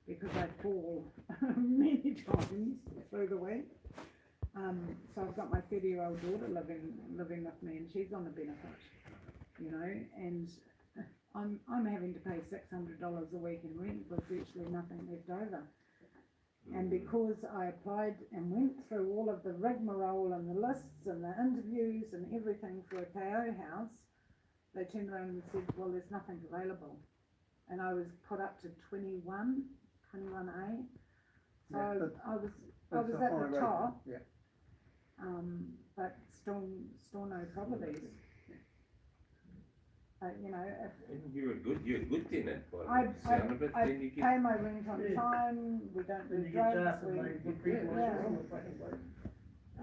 because I fall many times through the week. So I've got my 30-year-old daughter living with me, and she's on the benefit, you know, and I'm having to pay $600 a week in rent with virtually nothing left over. And because I applied and went through all of the rigmarole and the lists and the interviews and everything for a KO house, they turned around and said, well, there's nothing available. And I was put up to 21A. So Yeah, that's- I was That's a at high the rate. top, Yeah. but still no properties. You know, if And you're a good tenant by I- the sound of it, I then you get. pay my rent on Yeah. time, we don't do Then you get drugs, that and they we, get people yeah. as well, the fucking place.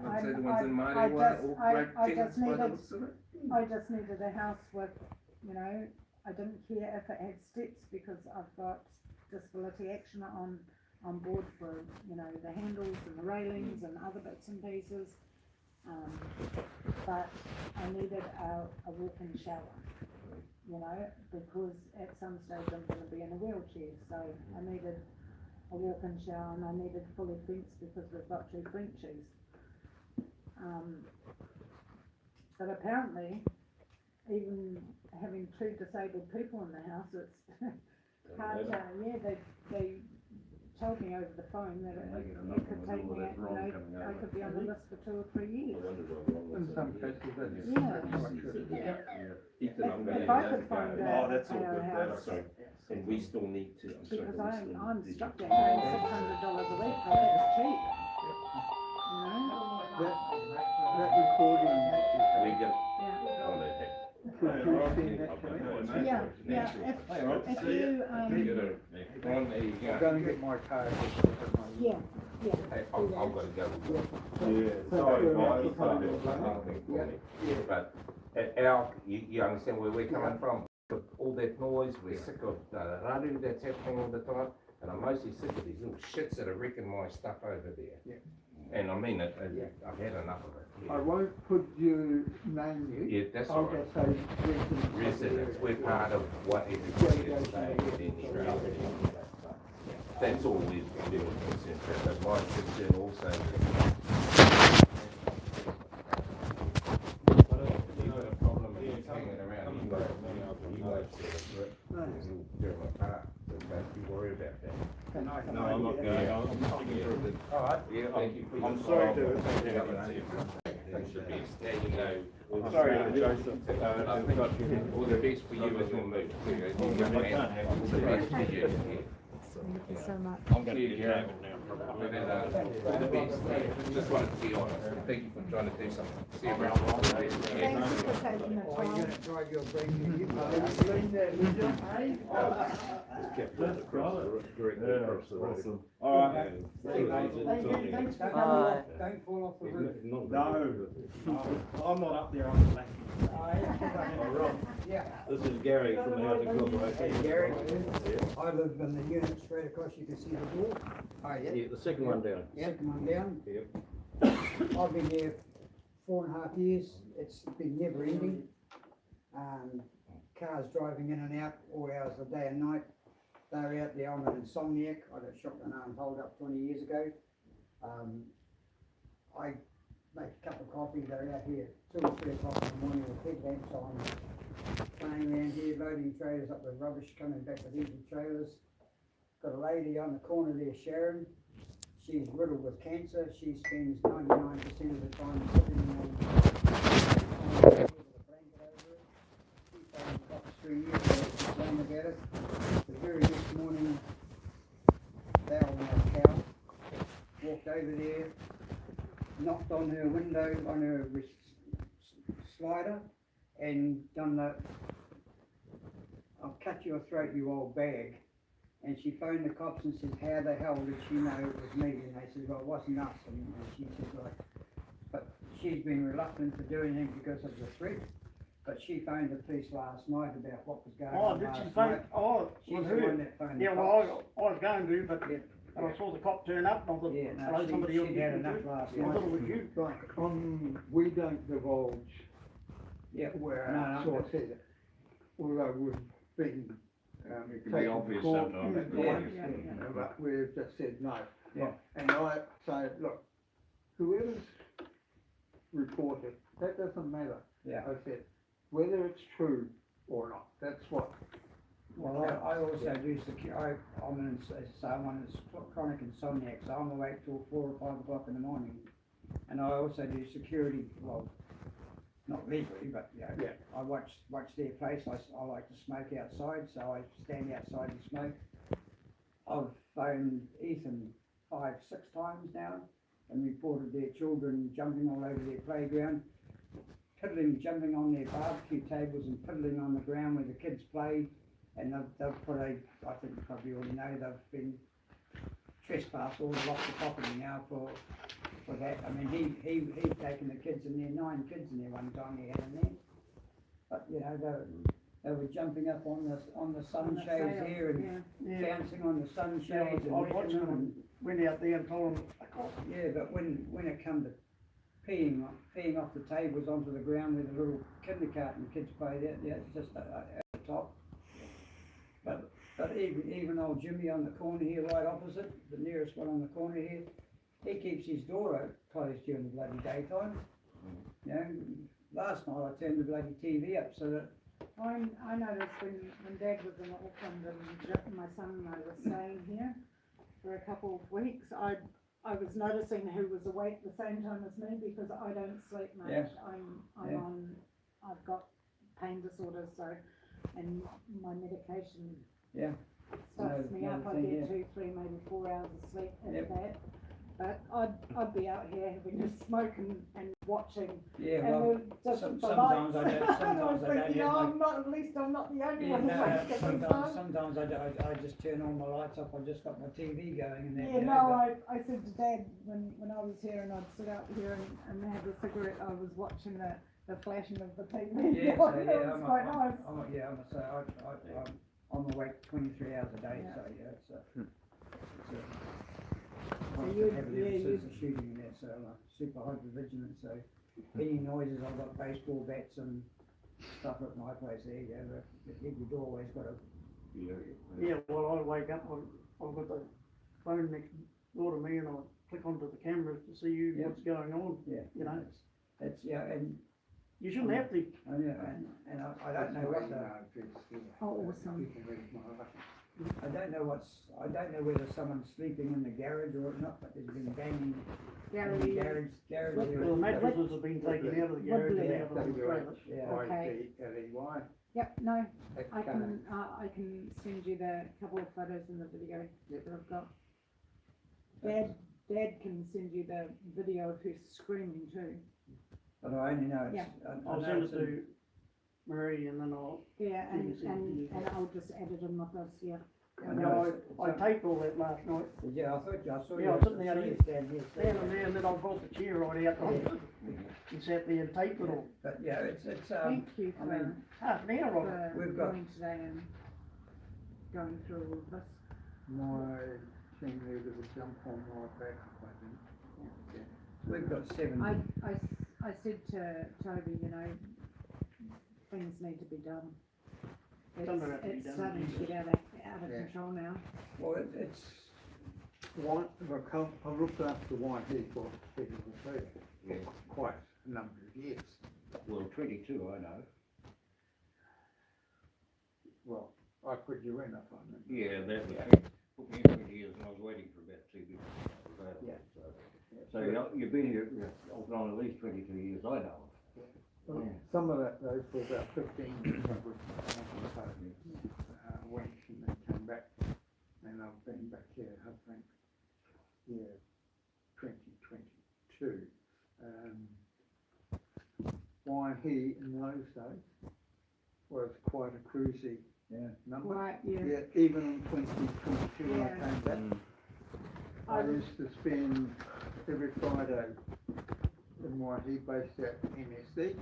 I'd say the I- ones in I Māori were just- all I- great I tenants just by the needed- looks of it. I just needed a house with, you know, I didn't care if it had steps because I've got disability action on board for, you know, the handles and the railings and other bits and pieces. But I needed a walk-in shower, you know, because at some stage I'm gonna be in a wheelchair, so I needed a walk-in shower and I needed fully fenced because we've got 2 Frenchies. But apparently, even having 2 disabled people in the house, it's hard to, yeah, they told me over the phone that it could take me, you know, I could be on the list for 2 or 3 years. I wondered what wrong In was some it. cases, that's Yeah. pretty much it. Ethan, I'm If gonna I let could it find go. a Oh, that's all KO good, house. sorry. And we still need to, I'm sorry. Because but we still I'm need to- stuck there paying $600 a week, but that's cheap. You know? That recording, We got, Yeah. oh, they had. could you send that to me? Yeah, if you, You gotta, Ron, there you I'm go. gonna get my card. yeah, yeah. Hey, I've gotta go. Yeah, Sorry, Mike, Mike, sorry. but our, you understand where we're coming from? With all that noise, we're sick of the raru that's happening all the time, and I'm mostly sick of these little shits that are wrecking my stuff over there. Yeah. And I mean it, I've had enough of it. I won't put you, name you. Yeah, that's all I'll right. just say Residents, we're part of what everybody is saying within the area. That's all we're concerned about, but my concern also is. You've got a problem and it's hanging around, you won't see it, but you'll tear them apart, so don't you worry about that. No, I'm not going, I'm sticking through it. Alright, yeah, thank you for your. I'm sorry to- That's the best, now you know. I'm sorry, Joseph. All the best for you as you move. All the best for you, yeah. Thank you so much. I'm gonna get travel now. All the best, just wanted to be honest, and thank you for trying to do something. See you around. All the best. Yeah. Thank you for taking the Are you time. gonna drive your brake? Clean that, would you? Kept it across the, directly across the road. Awesome. Alright. Thanks for coming Bye. off, don't fall off the roof. I'm not up there, I'm left. Yeah. This is Gary from the Housing Corporation. Hey, Gary. I live in the unit straight across, you can see the door, Oh, yeah. Yeah, the second one down. second one down. Yep. I've been there 4.5 years, it's been never ending. Cars driving in and out all hours of the day and night. They're out there, I'm an insomniac, I got shotgun arm hold up 20 years ago. I make a cup of coffee, they're out here 2 or 3 o'clock in the morning with headlamps on, playing around here, loading trailers up with rubbish, coming back with empty trailers. Got a lady on the corner there, Sharon. She's riddled with cancer. She spends 99% of the time sitting on with a blanket over her. 3 years ago, complaining about it. The very next morning, Val, my cow, walked over there, knocked on her window, on her slider, and done the, "I'll cut your throat, you old bag." And she phoned the cops and said, "How the hell did she know it was me?" And they said, "Well, it wasn't us." And she said, like, but she's been reluctant to do anything because of the threat. But she phoned the police last night about what was going Oh, on did she last phone, night. oh, She's with the one who? that phoned the Yeah, cops. well, I was going to, but Yeah. and I saw the cop turn up, and I thought, Yeah, no, hello, somebody else she'd had beat me enough too. last I night. thought it was you. Like, we don't divulge Yeah, where no, our no, source is, although we've been, It can be taken obvious court, sometimes. Yeah. you know, but we've just said no. Yeah. And I say, look, whoever's reported, that doesn't matter. yeah. I said, whether it's true or not, that's what. Well, I also do I'm someone that's chronic insomniac, so I'm awake till 4 or 5 o'clock in the morning. And I also do security, well, not legally, but, you know, Yeah. I watch their place. I like to smoke outside, so I stand outside and smoke. I've phoned Ethan 5, 6 times now and reported their children jumping all over their playground, jumping on their barbecue tables and piddling on the ground where the kids play. And they've put I think you probably already know, they've been trespassed all off the property now for that. I mean, he'd taken the kids in there, 9 kids in there one time he had in there. But, you know, they were jumping up on the sunshades here and Yeah. bouncing on the Yeah, I sunshades was and watching licking them them. and went out there and told them, Yeah, but when it come to peeing off the tables onto the ground where the little kindergarten kids played out, yeah, it's just at the top. But even old Jimmy on the corner here, right opposite, the nearest one on the corner here, he keeps his door closed during the bloody daytime. You know, last night I turned the bloody TV up so that, I noticed when Dad was in Auckland and my son and I were staying here for a couple of weeks, I was noticing who was awake at the same time as me because I don't sleep much. Yeah. I've got pain disorders, so, and my medication yeah, stuffs me up. I thing, get yeah. 2, 3, maybe 4 hours of sleep Yep. at that. But I'd be out here having a smoke and watching. yeah, And well, just some- the sometimes lights. I don't- And I was sometimes I don't thinking, have my- I'm not, at least I'm not the only yeah, one no, awake at this time. sometimes I just turn all my lights off, I've just got my TV going and that. Yeah, you know, no, I said to Dad when I was here and I'd sit out here and have a cigarette, I was watching the flashing of the TV. Yeah, so It yeah, was quite nice. I'm awake 23 hours a day, Yeah. so yeah, it's So I've you- had yeah, ever since you- the shooting and that, so I'm super hyper vigilant, so any noises, I've got baseball bats and stuff at my place there, yeah, every doorway's got a, yeah, well, I wake up, I've got the phone next door to me and I click onto the cameras to see Yeah. what's going on, yeah, you know. it's, yeah, and, You shouldn't have to, and I don't know what the, Oh, awesome. You can read my life. I don't know whether someone's sleeping in the garage or not, but there's been banging in the Gary, garage well, there. the mattresses have been taken out of the garage and Yeah. out of the trailers. Yeah, Okay. WITLEY. yep, no, That's I colour. can send you the couple of photos and the video Yep. that I've got. Dad can send you the video of her screaming too. but I only know it's, Yeah. I I'll know send it it's in- to Marie and then I'll, Yeah, and Yes, indeed. I'll just edit them with this, yeah. I you know know, it's- I taped all that last night, Yeah, I saw Yeah, you, I was sitting out I saw here. you stand here. down there, and then I brought the chair right out and sat there and taped it all. But yeah, it's, Thank you I for, mean, Half an hour of it. for We've got- coming today and going through all of this. My team leader would jump on my back, I think. we've got 7. I said to Toby, you know, things need to be done. Some of it have to be It's done, starting to Jesus. get out of Yeah. control now. Well, it's, White, I've looked after White here for quite a number of years. Well, 22, I know. Well, I put you in, I find. Yeah, that was, took me 20 years and I was waiting for about 2 years. Yeah. So you've been here, off and on at least 22 years, I know. Some of that though, for about 15 years, I was he in those days was quite a cruisy number. Right, yeah. Yeah, even in 2022 when I Yeah. came back, I used to spend every Friday in Waihi based at MSD,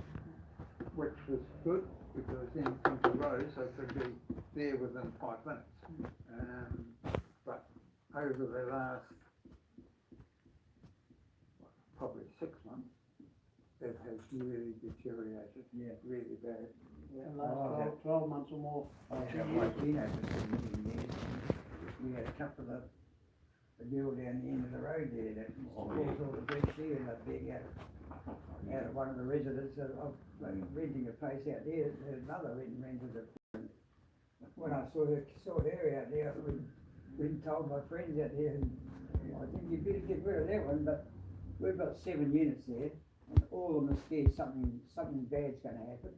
which was good because then from the roads I could be there within 5 minutes. But over the last probably 6 months, it has really deteriorated. Yeah. Really bad. The last 12 months or more. I have my teenagers for many years. We had a couple of the girl down the end of the road there that used to cause all the big she ended up being out of one of the residents of renting a place out there. There's another rented it. When I saw her out there, we told my friends out there, and I think you better get rid of that one, but we've got 7 units there, and all of them are scared something bad's gonna happen.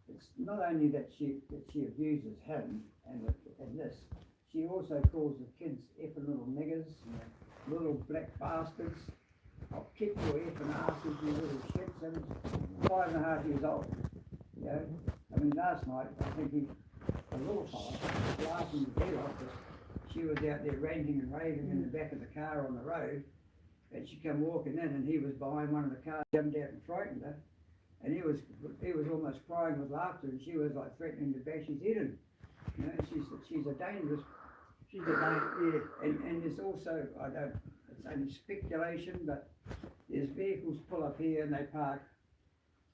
It's not only that she abuses him and this, she also calls the kids effing little niggers, little black bastards. I'll kick your effing asses, you little shits. And 5.5 years old. You know, I mean, last night I think a little fella was laughing his head off that she was out there ranting and raving in the back of the car on the road, and she come walking in, and he was behind one of the cars, jumped out and frightened her. And he was almost crying with laughter, and she was like threatening to bash his head in. You know, she's a dangerous. She's a danger, yeah. And there's also, it's only speculation, but there's vehicles pull up here and they park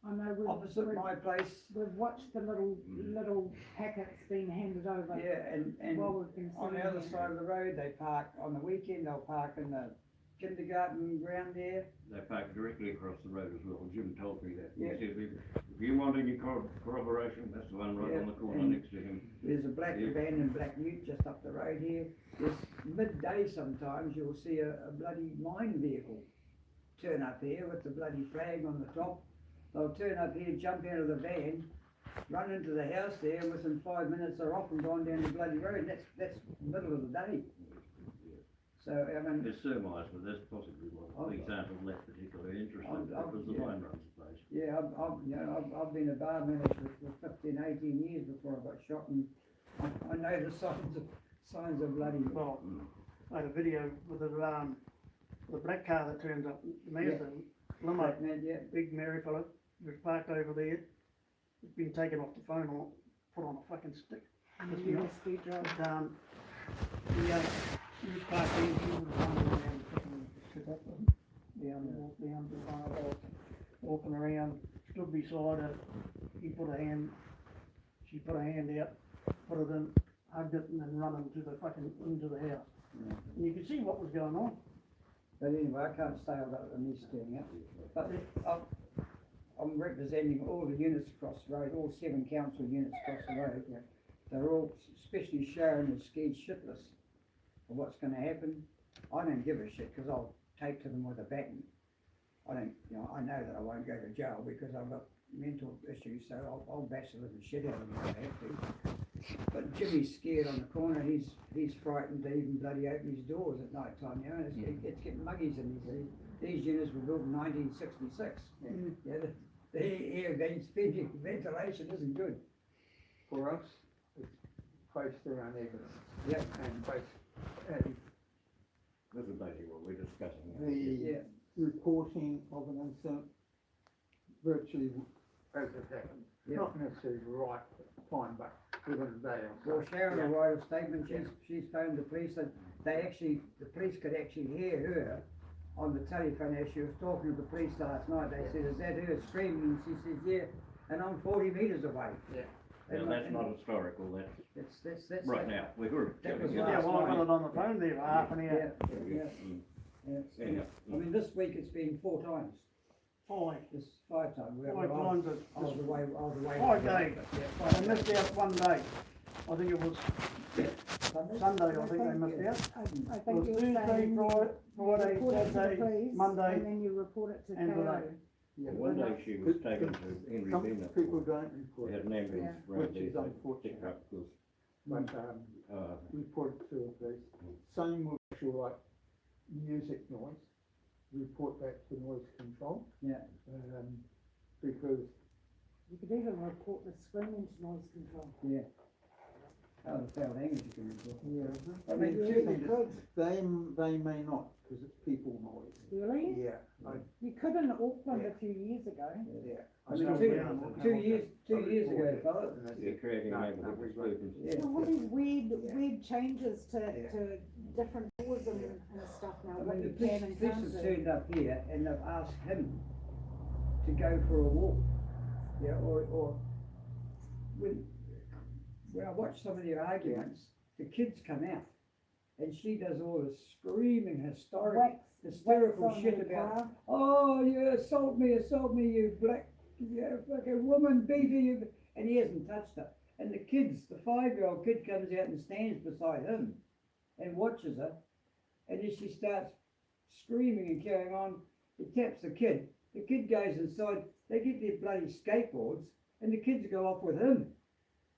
I know opposite my place. we've watched the little packets being handed over. Yeah, and while we've been on the sitting other there. side of the road, they park on the weekend, they'll park in the kindergarten ground there. They park directly across the road as well. Jim told me that. Yeah. He says, if you want any corroboration, that's the one right Yeah, on the corner and next to him. There's a black Yeah. abandoned black ute just up the road here. There's midday sometimes you'll see a bloody mine vehicle turn up here with the bloody flag on the top. They'll turn up here, jump out of the van, run into the house there, and within 5 minutes they're off and gone down the bloody road. That's middle of the day. So, I mean, It's surmised, but that's possibly what these aren't of that particular interest in, because the line runs the place. yeah, I've been a bar manager for 15, 18 years before I got shot, and I know the signs of bloody. Well, I had a video with the black car that turns up, the mayor's limo, Black man, yeah. big Mary fella, was parked over there. It's been taken off the phone or put on a fucking stick. Just, you know, USB drive. but, he was parked there, he was running around, fucking stood up and down the bar, walking around, stood beside her. She put her hand out, put it in, hugged it, and then run into the house. Yeah. And you could see what was going on. But anyway, I can't stay on that me standing up. But I'm representing all the units across the road, all 7 council units across the road. Yeah. They're all, especially Sharon, is scared shitless of what's going to happen. I don't give a shit because I'll take to them with a baton. I know that I won't go to jail because I've got mental issues, so I'll bash the living shit out of them if I have to. But Jimmy's scared on the corner. He's frightened to even bloody open his doors at night time. You know, it's getting muggies in these units were built in 1966. Yeah, the air ventilation isn't good. For us, it's based around evidence. Yep. And This is basically what we're discussing. the reporting of an incident virtually as it happened. Yep. Not necessarily right time, but within a day or so. Well, Sharon will write a statement. She's phoned the police, and the police could actually hear her on the telephone as she was talking to the police last night. They said, "Is that her screaming?" And she says, "Yeah," and I'm 40 metres away. Yeah. Now, that's not historical, that's right now. We were That was telling you. last Yeah, well, I got night. it on the phone there for half an hour. Yeah. I mean, this week it's been 4 times. 5 This 5 times. times, I was away. 5 days. I missed out one day. I think it was Sunday, I think they missed out. I It think was you're Tuesday, saying you Friday, report it to the Saturday, police, Monday, and then you report it to and KO. today. Yeah. One day she was taken to Henry Some Bennett. people don't We report had it, an ambulance Yeah. round Which is there, unfortunate. picked up because, but report it to the police. Same with issue like music noise, report that to noise control. Yeah. Because You could even report the screaming to noise control. Yeah. How the foul language you can report. Yeah. I mean, You two really things. could. They may not, because it's people noise. Really? Yeah, You could in Auckland Yeah. a few years ago. yeah. I mean, know two when years ago, fella. And they You're said, creating no, neighbourhood we won't. disturbance. Yeah. All these Yeah. weird changes to Yeah. different laws and stuff now, I what mean, you the police, can and police can't have do. turned up here and they've asked him to go for a walk. Yeah, or when I watch some of their arguments, the kids come out and she does all this screaming, hysterical on shit her about, car. oh, you assault me, you black, you fucking woman, beater, you, and he hasn't touched her. And the kids, the 5-year-old kid comes out and stands beside him and watches her, and as she starts screaming and carrying on, he taps the kid goes inside, they get their bloody skateboards, and the kids go off with him.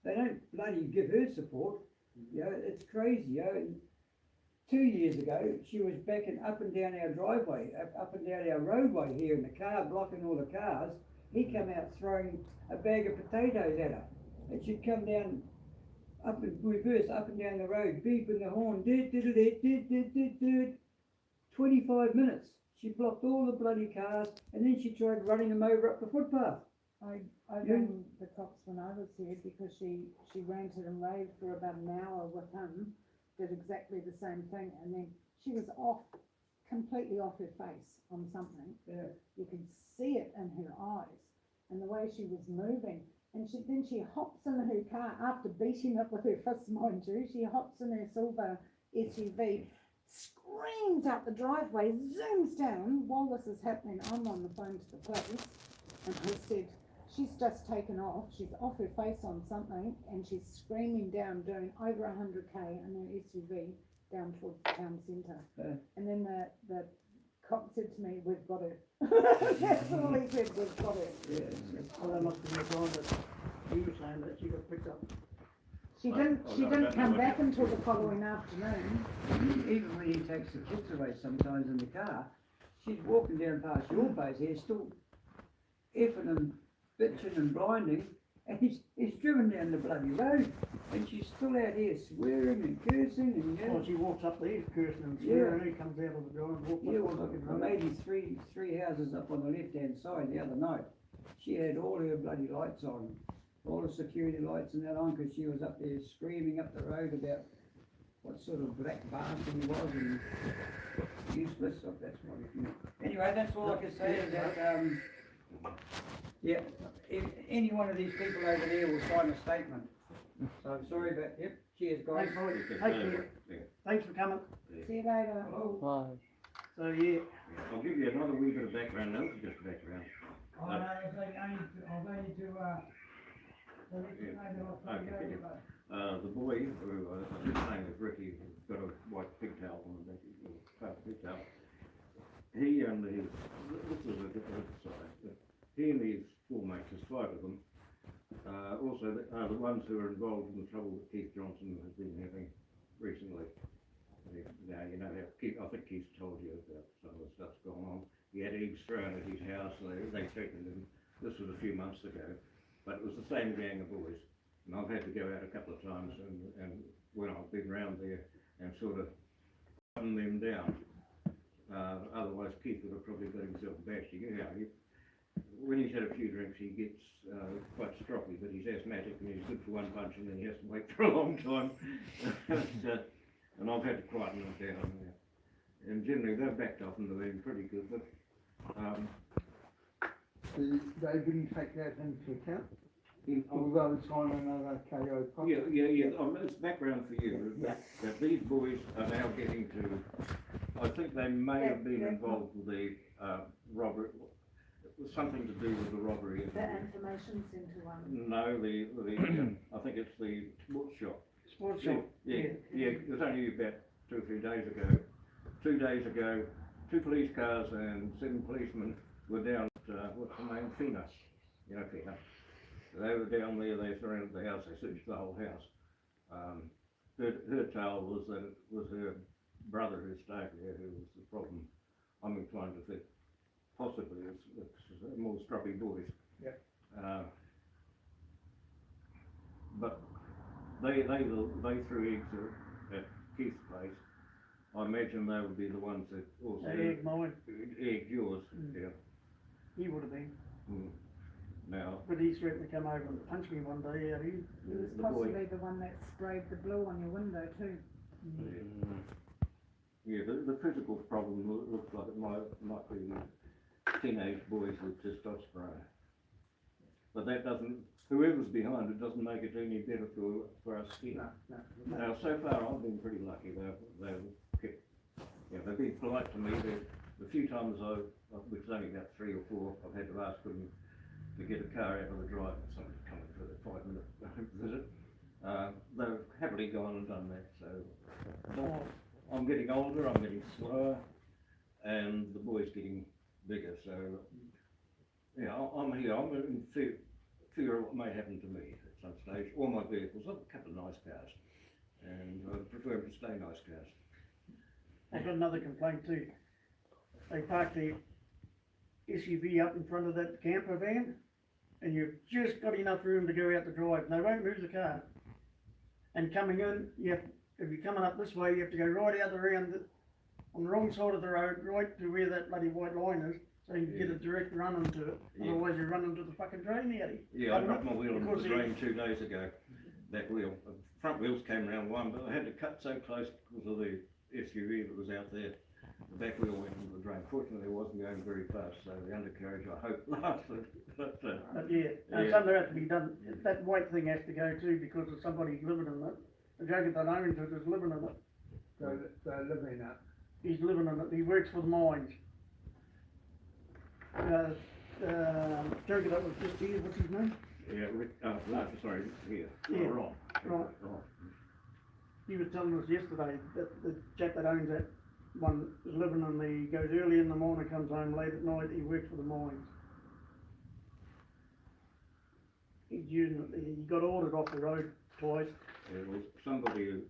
They don't bloody give her support, you know, it's crazy, you know. And 2 years ago, she was backing up and down our driveway, up and down our roadway here in the car, blocking all the cars. He come out throwing a bag of potatoes at her, and she'd come down, up in reverse, up and down the road, beeping the horn, 25 minutes. She blocked all the bloody cars, and then she tried running them over up the footpath. I Yeah. rang the cops when I was here because she ranted and raved for about an hour with him, did exactly the same thing, and then she was completely off her face on something. Yeah. You could see it in her eyes and the way she was moving. And then she hops in her car after beating it with her fists, mind you. She hops in her silver SUV, screams out the driveway, zooms down. While this is happening, I'm on the phone to the police, and I said, she's just taken off. She's off her face on something, and she's screaming down, doing over 100k in her SUV down towards the town centre. Yeah. And then the cop said to me, "We've got her." That's all he said. "We've got her." Yeah. Well, that must be the time that you were saying that she got picked up. She Oh, didn't. oh, She no, I didn't don't know come what back you- until the following afternoon. Even when he takes the kids away sometimes in the car, she's walking down past your place here, still effing and bitching and blinding, and he's driven down the bloody road, and she's still out here swearing and cursing and Well, yelling. she walks up there cursing and swearing, he comes out of the door and walks Yeah, up well, the fucking the road. lady three houses up on the left-hand side the other night, she had all her bloody lights on, all the security lights and that on, because she was up there screaming up the road about what sort of black bastard he was and useless, so that's what it is. Anyway, that's all I can say is that, yeah, if any one of these people over there will sign a statement. So I'm sorry, but, yep, cheers guys. Thanks, Roy. You can Thank say you. what- yeah. Thanks for coming. See you later. Hello. So, yeah. I'll give you another wee bit of background now, it's just background. I know, I've only to, The boy, who, his name is Ricky, he's got a white pigtail on the back of his pigtail. He and his, this is a different side, but he and his four mates, there's 5 of them, also are the ones who are involved in the trouble that Keith Johnson has been having recently. Now, you know how Keith, I think Keith's told you about some of the stuff's going on. He had eggs thrown at his house, they threatened him. This was a few months ago, but it was the same gang of boys. And I've had to go out a couple of times and when I've been round there and sort of button them down. Otherwise Keith would have probably got himself bashed. When he's had a few drinks he gets quite stroppy, but he's asthmatic and he's good for one punch and then he has to wait for a long time. And I've had to quieten them down. And generally they've backed off and they've been pretty good, but they wouldn't take that into account, although it's on another KO property. It's background for you, that these boys are now getting to, I think they may have been involved with the robbery, it was something to do with the robbery. The information centre one. No, I think it's the sports shop. Sports shop. Yeah, it was only about 2 or 3 days ago. 2 days ago, 2 police cars and 7 policemen were down at, what's the name, Fina. You know Fina. They were down there, they surrounded the house, they searched the whole house. Her tale was that it was her brother who stayed there who was the problem. I'm inclined to think possibly it's more stroppy boys. Yep. but they threw eggs at Keith's place. I imagine they would be the ones that also Egg mine, egged yours, Mm. yeah. he would have been, Now, but he threatened to come over and punch me one day out here. He was the boy, possibly the one that sprayed the blue on your window too. yeah, the physical problem looks like it might be teenage boys with testosterone. But that doesn't, whoever's behind it doesn't make it any better for us here. No. Now, so far I've been pretty lucky. They've been polite to me. The few times which is only about 3 or 4, I've had to ask them to get a car out of the drive and somebody coming for a 5-minute visit. They've happily gone and done that. So I'm getting older, I'm getting slower, and the boy's getting bigger. So yeah, I'm here. I'm in fear of what may happen to me at some stage, or my vehicles. I've a couple of nice cars, and I prefer them to stay nice cars. I've got another complaint too. They parked the SUV up in front of that camper van, and you've just got enough room to go out the drive, and they won't move the car. And coming in, if you're coming up this way, you have to go right out around on the wrong side of the road, right to where that bloody white line is, so you can get a direct run into it. Yeah. Otherwise you run into the fucking drain alley. Yeah, I dropped my wheel into Because the drain 2 days ago. That wheel, the front wheels came around one, but I had to cut so close because of the SUV that was out there. The back wheel went into the drain. Fortunately, it wasn't going very fast, so the undercarriage, I hope, lasted. But yeah, something has to be done. That white thing has to go too, because of somebody living in it. The joker that owns it is living in it. So they're living in it. He's living in it. He works for the mines. Joker that was just here, what's his name? yeah, Rick, no, sorry, here. Yeah. Ron. Right. He was telling us yesterday that the chap that owns that one is living in he goes early in the morning, comes home late at night, he works for the mines. He's using it, he got ordered off the road twice. Yeah, well, somebody is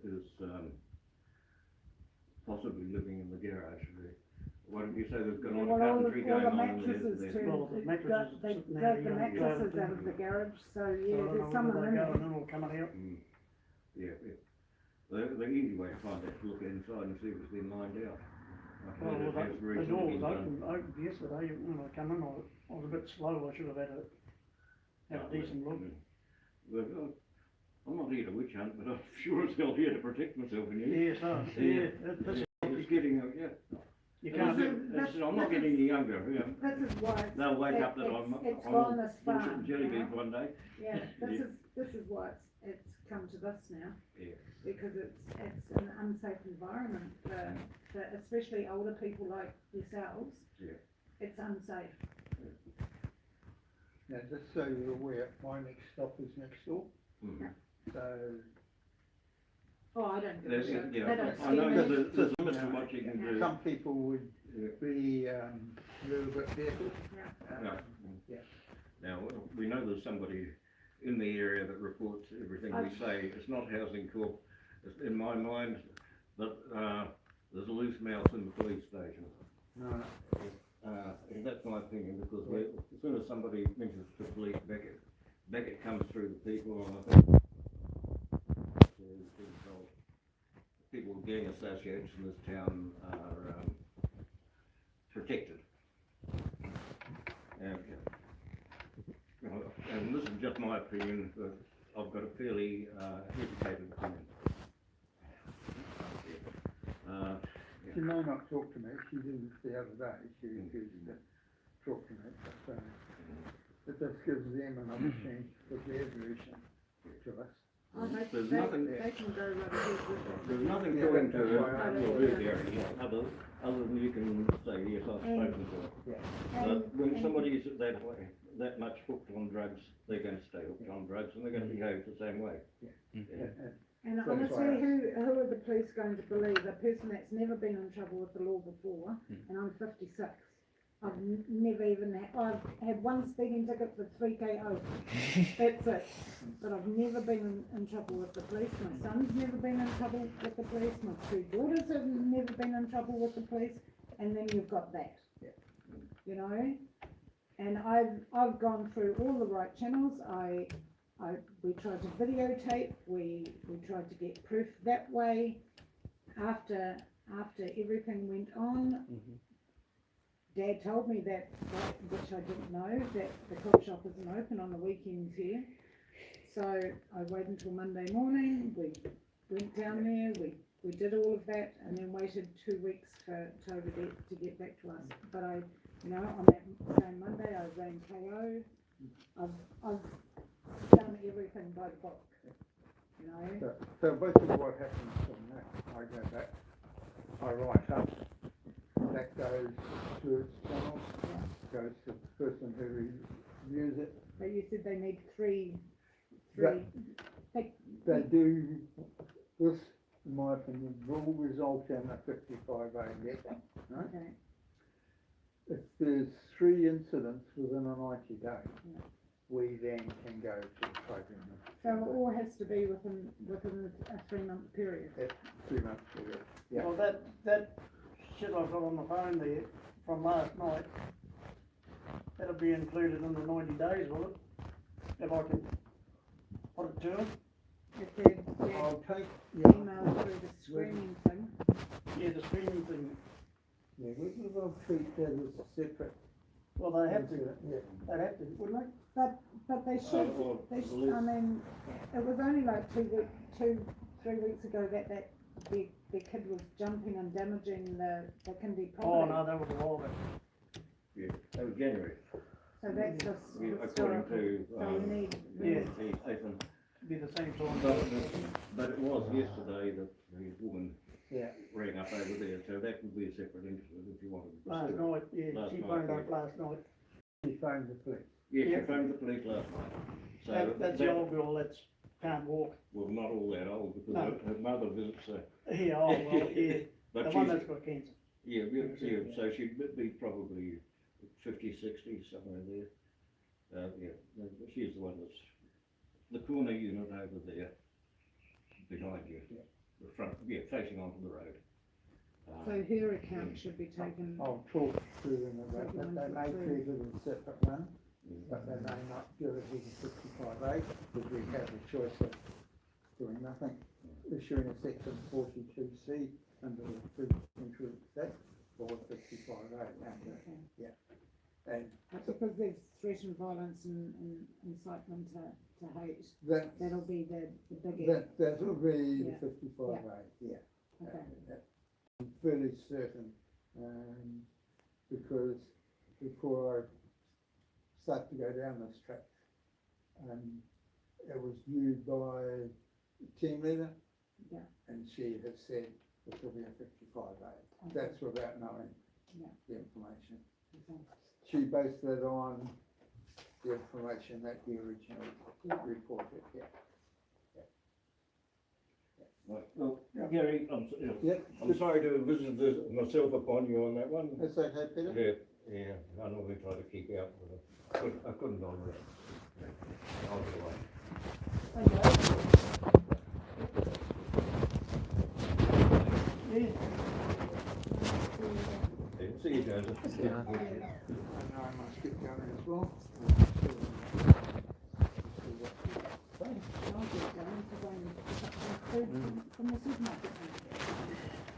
possibly living in the garage. Why don't you say there's got a lot of Well, all carpentry the going on in mattresses there? too. Well, the mattresses They sitting there, got the you know, mattresses yeah. out of the garage, so So I yeah, don't know there's someone whether in they go there. in or coming out. Yeah. The easy way to find that is to look inside and see if it's been lined out. Well, It has the recently door been was done. open yesterday when I come in, I was a bit slow, I should have had a decent look. Well, I'm not here to witch hunt, but I'm sure as hell here to protect myself in here. Yes, this It's getting, you can't do, I'm not getting any younger, This is why it's, They'll wake up that it's I'm gone this far. bullshit jelly you know? beans one day. Yeah, this is why it's come to this now. Yeah. Because it's an unsafe environment for especially older people like yourselves. Yeah. It's unsafe. Now, just so you're aware, my next stop is next door. Mhm. So, Oh, I don't give a There's, shit. yeah, They don't I know scare me. there's limits to what you can do. some people would Yeah. be a little bit fearful. No. Yeah. Now, we know there's somebody in the area that reports everything we say. It's not Housing Corp. It's in my mind that there's a loose mouse in the police station. No, And that's my opinion, because as soon as somebody mentions the police, Beckett comes through the people, and I think people with gang associations in this town are protected. And this is just my opinion, but I've got a fairly educated opinion. she may not talk to me. She didn't the other day. She refused to talk to me. But this gives them an opportunity for their version to us. Oh, There's they nothing- can go right ahead with it. There's nothing Yeah, going that's to why I your thought- area, other than you can say, yes, I've spoken to her. Yeah. But when somebody's that much hooked on drugs, they're going to stay hooked on drugs, and they're going to behave the same way. And That's honestly, why I- who are the police going to believe? A person that's never been in trouble with the law before, and I'm 56. I've never even I've had one speeding ticket for 3 KO. That's it. But I've never been in trouble with the police. My son's never been in trouble with the police. My 2 daughters have never been in trouble with the police. And then you've got that. You know? And I've gone through all the right channels. we tried to videotape, we tried to get proof that way. After everything went on, Dad told me that, which I didn't know, that the cook shop isn't open on the weekends here. So I waited until Monday morning, we went down there, we did all of that, and then waited 2 weeks for Toby to get back to us. But on that same Monday, I rang KO. I've done everything by the book, So basically what happens from that, I go back, I write up, that goes to its channel, goes to the person who reviews it. But you said they need three. They do, this, in my opinion, will result in a 55A letter, right? Okay, If there's 3 incidents within a 90 day, we then can go to the program. so it all has to be within a 3-month period. 3 months period, yeah. Well, that shit I got on the phone there from last night, that'll be included in the 90 days, will it? If I can put it to them? If they're I'll take, emailed through the screening thing, Yeah, the screening thing, yeah, we'll treat that as a separate well, they have to, incident, yeah. they'd have to, wouldn't they? but they should, I mean, it was only like 3 weeks ago that the kid was jumping and damaging the Kindy Oh, property. no, that was a while back. Yeah, that was January. So that's just Yeah, according historical. to, So we need, Yeah. Ethan. Be the same sort But, of. but it was yesterday that the woman Yeah. rang up over there, so that would be a separate incident if you wanted to Last pursue it. night, yeah, Last she night, phoned yeah. up last night. He phoned the police. Yes, Yeah. she phoned the police last night. So That's the old girl that can't walk. well, not all that old, because No. her mother visits her. Yeah, oh, well, yeah, But the she's, one that's got cancer. yeah, so she'd be probably 50, 60, somewhere there. She's the one that's, the corner unit over there, behind you, the front, facing onto the road. so her account should be taken. I'll talk to them about that, they may treat it as a separate one, but they may not do it as a 55A, because we have the choice of doing nothing. Issuing a section 42C under the Food Insurance Act, or 55A, yeah. And That's because there's threat and violence and incitement to hate. that, That'll be the biggie. that'll be the Yeah. 55A, yeah. Okay. I'm fairly certain, because before I start to go down this track, it was viewed by the team leader. Yeah. And she has said this will be a 55A. Okay. That's without knowing Yeah. the information. Okay. She based it on the information that he originally reported, yeah. Right, well, Gary, Yep, I'm sorry to visit myself upon you on that one. that's okay, Peter? Yeah, I normally try to keep out, but I couldn't on that. I'll be away. Yeah. See you, Joseph. I know I must get going as well.